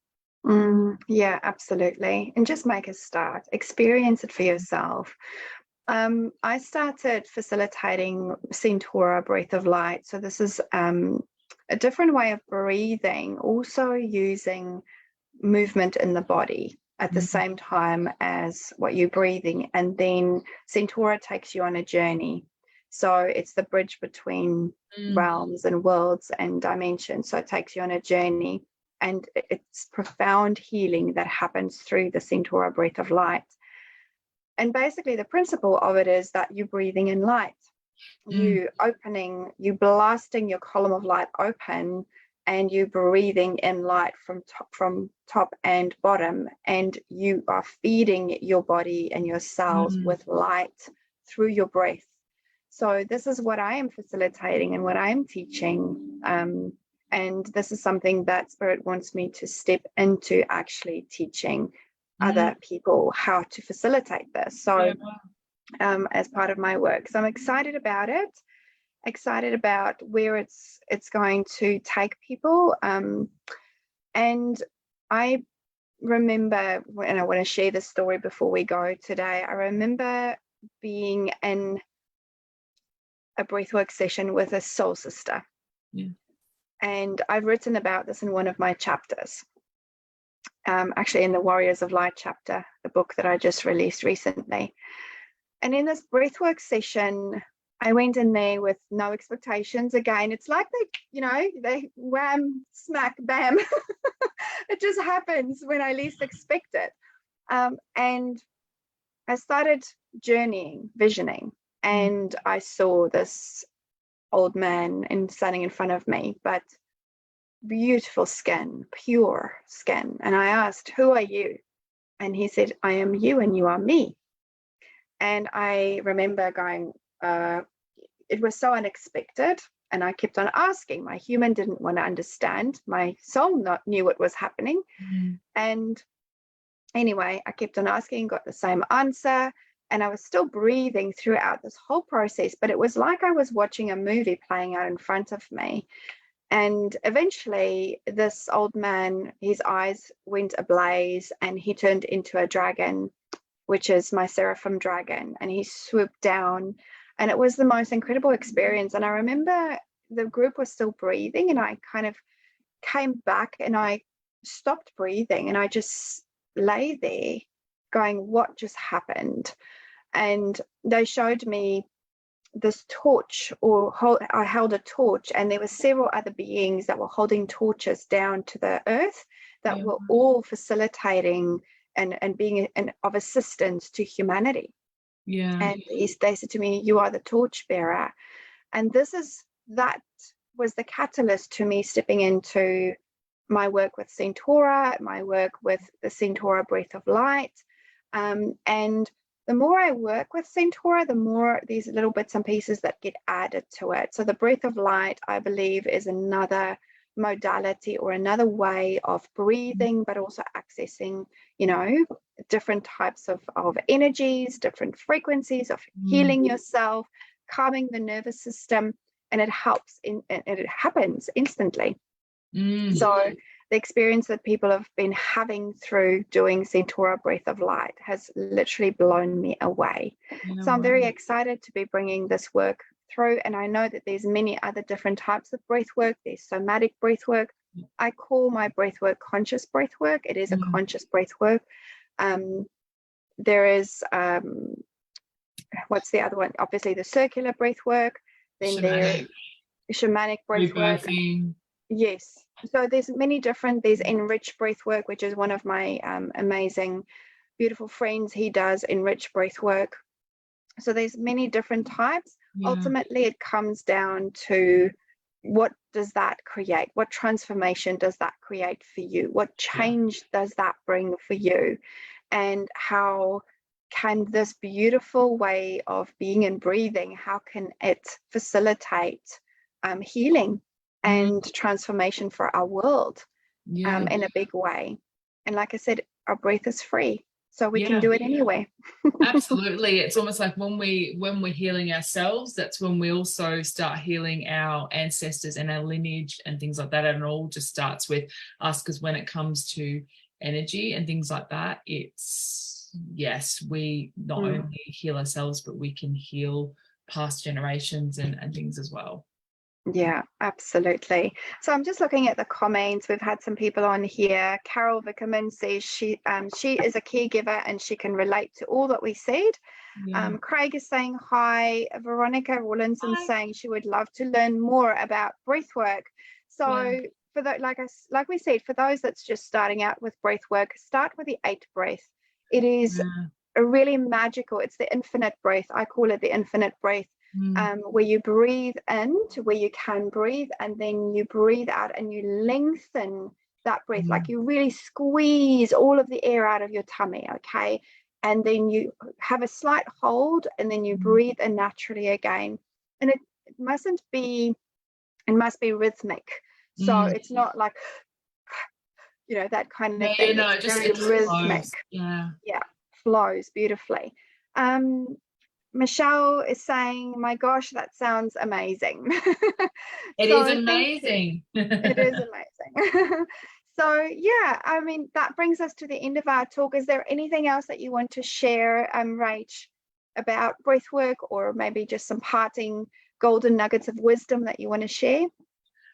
Yeah, absolutely. And just make a start, experience it for yourself. I started facilitating Centaura breath of light. So this is a different way of breathing, also using movement in the body at the same time as what you're breathing. And then Centaura takes you on a journey. So it's the bridge between realms and worlds and dimensions. So it takes you on a journey, and it's profound healing that happens through the Centaura breath of light. And basically the principle of it is that you're breathing in light. You blasting your column of light open, and you breathing in light from top and bottom, and you are feeding your body and your cells with light through your breath. So this is what I am facilitating and what I'm teaching, and this is something that Spirit wants me to step into, actually teaching other people how to facilitate this. So as part of my work. So I'm excited about it, excited about where it's going to take people. And I remember, and I want to share this story before we go today, I remember being in a breathwork session with a soul sister. And I've written about this in one of my chapters, actually in the Warriors of Light chapter, the book that I just released recently. And in this breathwork session, I went in there with no expectations. Again, it's like they wham, smack, bam. It just happens when I least expect it. And I started journeying, visioning, and I saw this old man standing in front of me, but beautiful skin, pure skin. And I asked, "Who are you?" And he said, "I am you and you are me." And I remember going, it was so unexpected. And I kept on asking. My human didn't want to understand. My soul knew what was happening. And anyway, I kept on asking, got the same answer. And I was still breathing throughout this whole process. But it was like I was watching a movie playing out in front of me. And eventually, this old man, his eyes went ablaze and he turned into a dragon, which is my seraphim dragon, and he swooped down, and it was the most incredible experience. And I remember the group was still breathing, and I kind of came back and I stopped breathing, and I just lay there going, what just happened? And they showed me this torch, I held a torch, and there were several other beings that were holding torches down to the earth that were all facilitating and being of assistance to humanity. And they said to me, "You are the torch bearer." And that was the catalyst to me stepping into my work with Centaura, my work with the Centaura breath of light. And the more I work with Centaura, the more these little bits and pieces that get added to it. So the breath of light, I believe, is another modality or another way of breathing, but also accessing, different types of energies, different frequencies of healing yourself, calming the nervous system, and it helps it happens instantly. So the experience that people have been having through doing Centaura Breath of Light has literally blown me away. So I'm very excited to be bringing this work through, and I know that there's many other different types of breath work. There's somatic breath work. I call my breath work conscious breath work. It is a conscious breath work. There is what's the other one? Obviously the circular breath work. Then there's shamanic breath work. Yes. So there's enriched breath work, which is one of my amazing, beautiful friends. He does enriched breath work. So there's many different types. Ultimately, it comes down to what does that create? What transformation does that create for you? What change does that bring for you? And how can this beautiful way of being and breathing, how can it facilitate healing and transformation for our world in a big way? And like I said, our breath is free, so we can do it anywhere.
Absolutely. It's almost like when we're healing ourselves, that's when we also start healing our ancestors and our lineage and things like that. And it all just starts with us, because when it comes to energy and things like that, it's we not only heal ourselves, but we can heal past generations and things as well.
Yeah, absolutely. So I'm just looking at the comments. We've had some people on here. Carol Vickerman says she is a caregiver and she can relate to all that we said. Craig is saying hi. Veronica Rawlinson saying she would love to learn more about breath work. So for that, like we said, for those that's just starting out with breath work, start with the 8 breath. It is a really magical. It's the infinite breath. I call it the infinite breath. Where you breathe in to where you can breathe, and then you breathe out and you lengthen that breath, like you really squeeze all of the air out of your tummy, okay? And then you have a slight hold, and then you breathe in naturally again. And it must be rhythmic. So it's not like, that kind of thing. It's very rhythmic.
Flows.
Flows beautifully. Michelle is saying, my gosh, that sounds amazing.
It is amazing.
It is amazing. So I mean, that brings us to the end of our talk. Is there anything else that you want to share, Rach, about breath work, or maybe just some parting golden nuggets of wisdom that you want to share?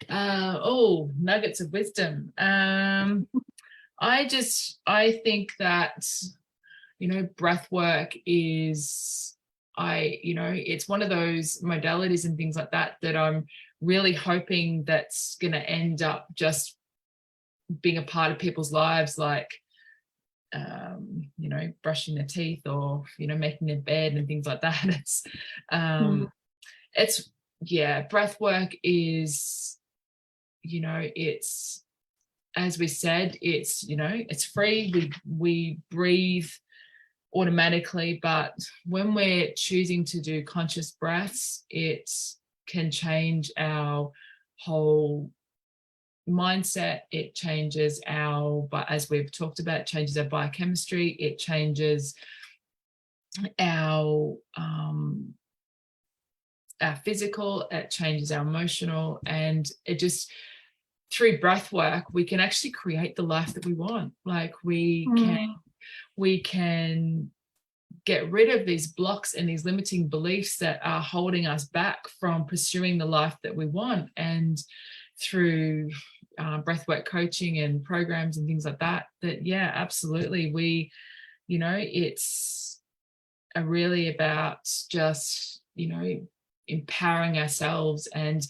Nuggets of wisdom. I think that, breath work is, it's one of those modalities and things like that I'm really hoping that's going to end up just being a part of people's lives, like, brushing their teeth, or, making their bed and things like that. It's breath work is, it's, as we said, it's, it's free. We breathe automatically, but when we're choosing to do conscious breaths, it can change our whole mindset. It changes but as we've talked about, it changes our biochemistry. It changes our physical. It changes our emotional, and it just, through breath work, we can actually create the life that we want. Like we can get rid of these blocks and these limiting beliefs that are holding us back from pursuing the life that we want. And through breathwork coaching and programs and things like that, absolutely, we, it's really about just, empowering ourselves. And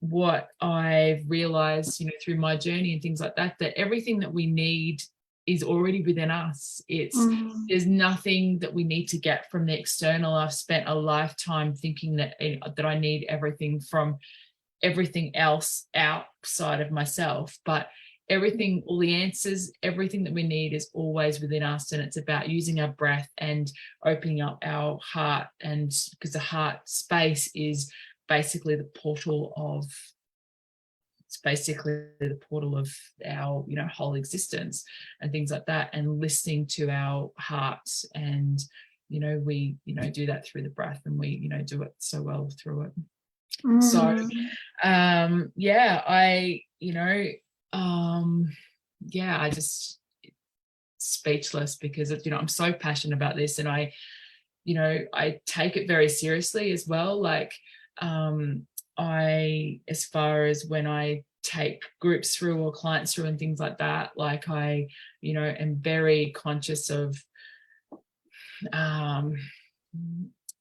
what I've realized, through my journey and things like that, that everything that we need is already within us. There's nothing that we need to get from the external. I've spent a lifetime thinking that I need everything from everything else outside of myself, but everything, all the answers, everything that we need is always within us, and it's about using our breath and opening up our heart. And because the heart space is basically the portal of our, you know, whole existence and things like that, and listening to our hearts. And, you know, we, you know, do that through the breath, and we, you know, do it so well through it. So yeah, I, you know, yeah, I just speechless, because you know, I'm so passionate about this, and I, you know, I take it very seriously as well. Like, I, as far as when I take groups through or clients through and things like that, like I, you know, am very conscious of,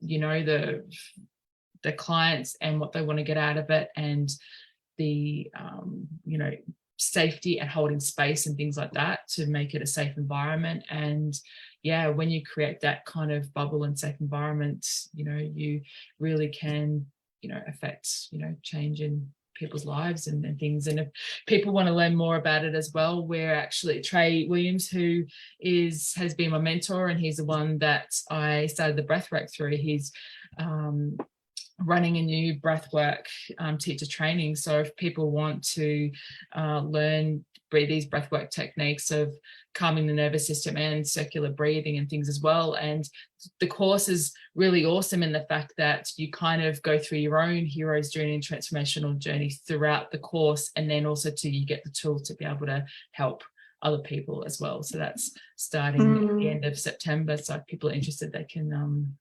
you know, the clients and what they want to get out of it, and the, you know, safety and holding space and things like that to make it a safe environment. And yeah, when you create that kind of bubble and safe environment, you know, you really can, you know, affect, you know, change in people's lives and things. And if people want to learn more about it as well, we're actually, Trey Williams, who has been my mentor, and he's the one that I started the breathwork through. He's running a new breathwork teacher training. So if people want to learn these breathwork techniques of calming the nervous system and circular breathing and things as well. And the course is really awesome in the fact that you kind of go through your own hero's journey and transformational journey throughout the course, and then also you get the tools to be able to help other people as well. So that's starting at the end of September. So if people are interested, they can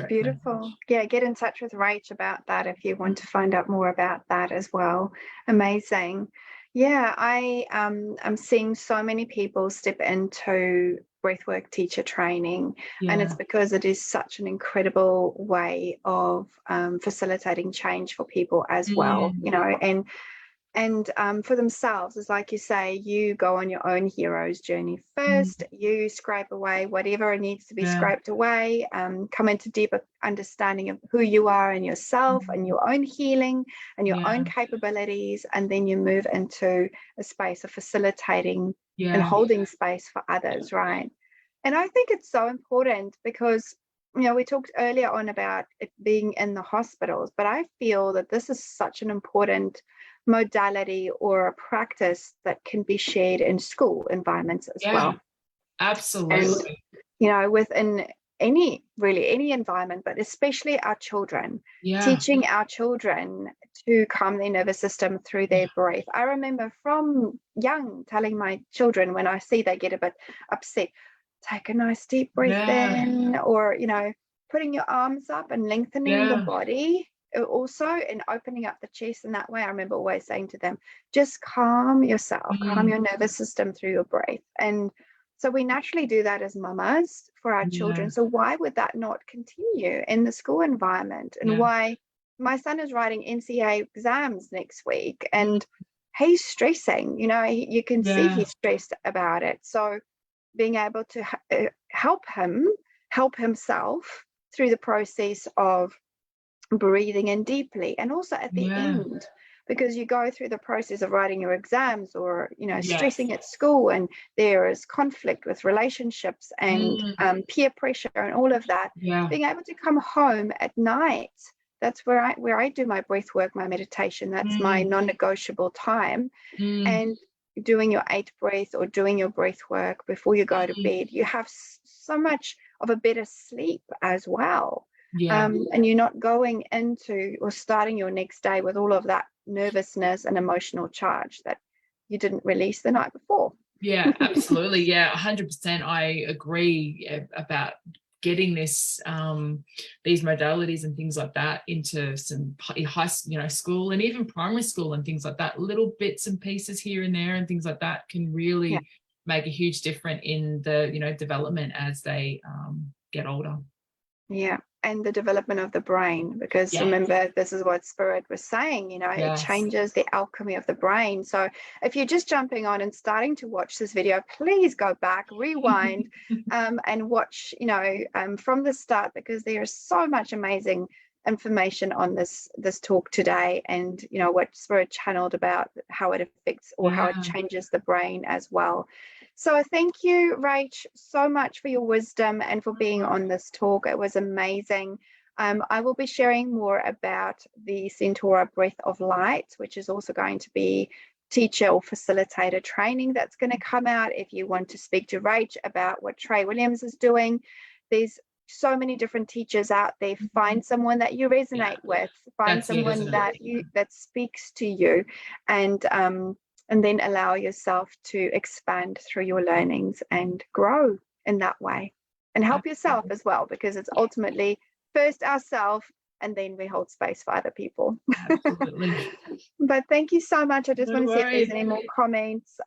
beautiful. Yeah, get in touch with Rach about that if you want to find out more about that as well. Amazing. Yeah, I'm seeing so many people step into breathwork teacher training, and it's because it is such an incredible way of facilitating change for people as well, you know, and for themselves. Is like you say, you go on your own hero's journey first, you scrape away whatever needs to be scraped away, come into deeper understanding of who you are and yourself and your own healing and your own capabilities, and then you move into a space of facilitating and holding space for others, right? And I think it's so important because, you know, we talked earlier on about it being in the hospitals, but I feel that this is such an important modality or a practice that can be shared in school environments as well.
Absolutely.
And, you know, within any environment, but especially our children, teaching our children to calm their nervous system through their breath. I remember from young telling my children, when I see they get a bit upset, take a nice deep breath in, or, you know, putting your arms up and lengthening the body also, and opening up the chest in that way. I remember always saying to them, just calm yourself, calm your nervous system through your breath. And so we naturally do that as mamas for our children. So why would that not continue in the school environment? And why my son is writing NCA exams next week, and he's stressing, you know, you can see he's stressed about it. So being able to help himself through the process of breathing in deeply, and also at the end, because you go through the process of writing your exams, or, you know, stressing at school, and there is conflict with relationships and peer pressure and all of that. Being able to come home at night, that's where I do my breath work, my meditation. That's my non-negotiable time. And doing your 8 breath or doing your breath work before you go to bed, you have so much of a better sleep as well. And you're not going into or starting your next day with all of that nervousness and emotional charge that you didn't release the night before.
Absolutely. 100%. I agree about getting this these modalities and things like that into some high, you know, school and even primary school and things like that. Little bits and pieces here and there and things like that can really make a huge difference in the, you know, development as they get older. And
the development of the brain, because remember, this is what Spirit was saying, you know, it changes the alchemy of the brain. So if you're just jumping on and starting to watch this video, please go back, rewind, and watch, you know, from the start, because there is so much amazing information on this talk today, and what Spirit channeled about how it affects or how it changes the brain as well. So thank you, Rach, so much for your wisdom and for being on this talk. It was amazing. I will be sharing more about the Centaura Breath of Light, which is also going to be teacher or facilitator training that's going to come out. If you want to speak to Rach about what Trey Williams is doing, there's so many different teachers out there. Find someone that you resonate with, find someone that speaks to you, and then allow yourself to expand through your learnings and grow in that way, and help yourself as well, because it's ultimately first ourselves, and then we hold space for other people.
Absolutely.
But thank you so much. I just want to see if there's any more comments.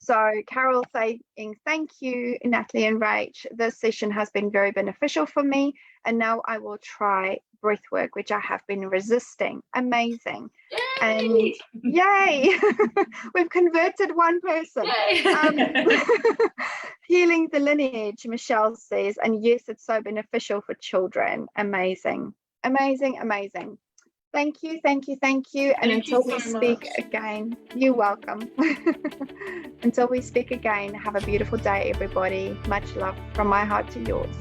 So Carol saying, thank you, Natalie and Rach. This session has been very beneficial for me, and now I will try breathwork, which I have been resisting. Amazing.
Yay!
And yay, we've converted one person. Healing the lineage, Michelle says, and yes, it's so beneficial for children. Amazing, amazing, amazing. Thank you, thank you, thank you. And until we speak again, you're welcome. Until we speak again, have a beautiful day, everybody. Much love from my heart to yours.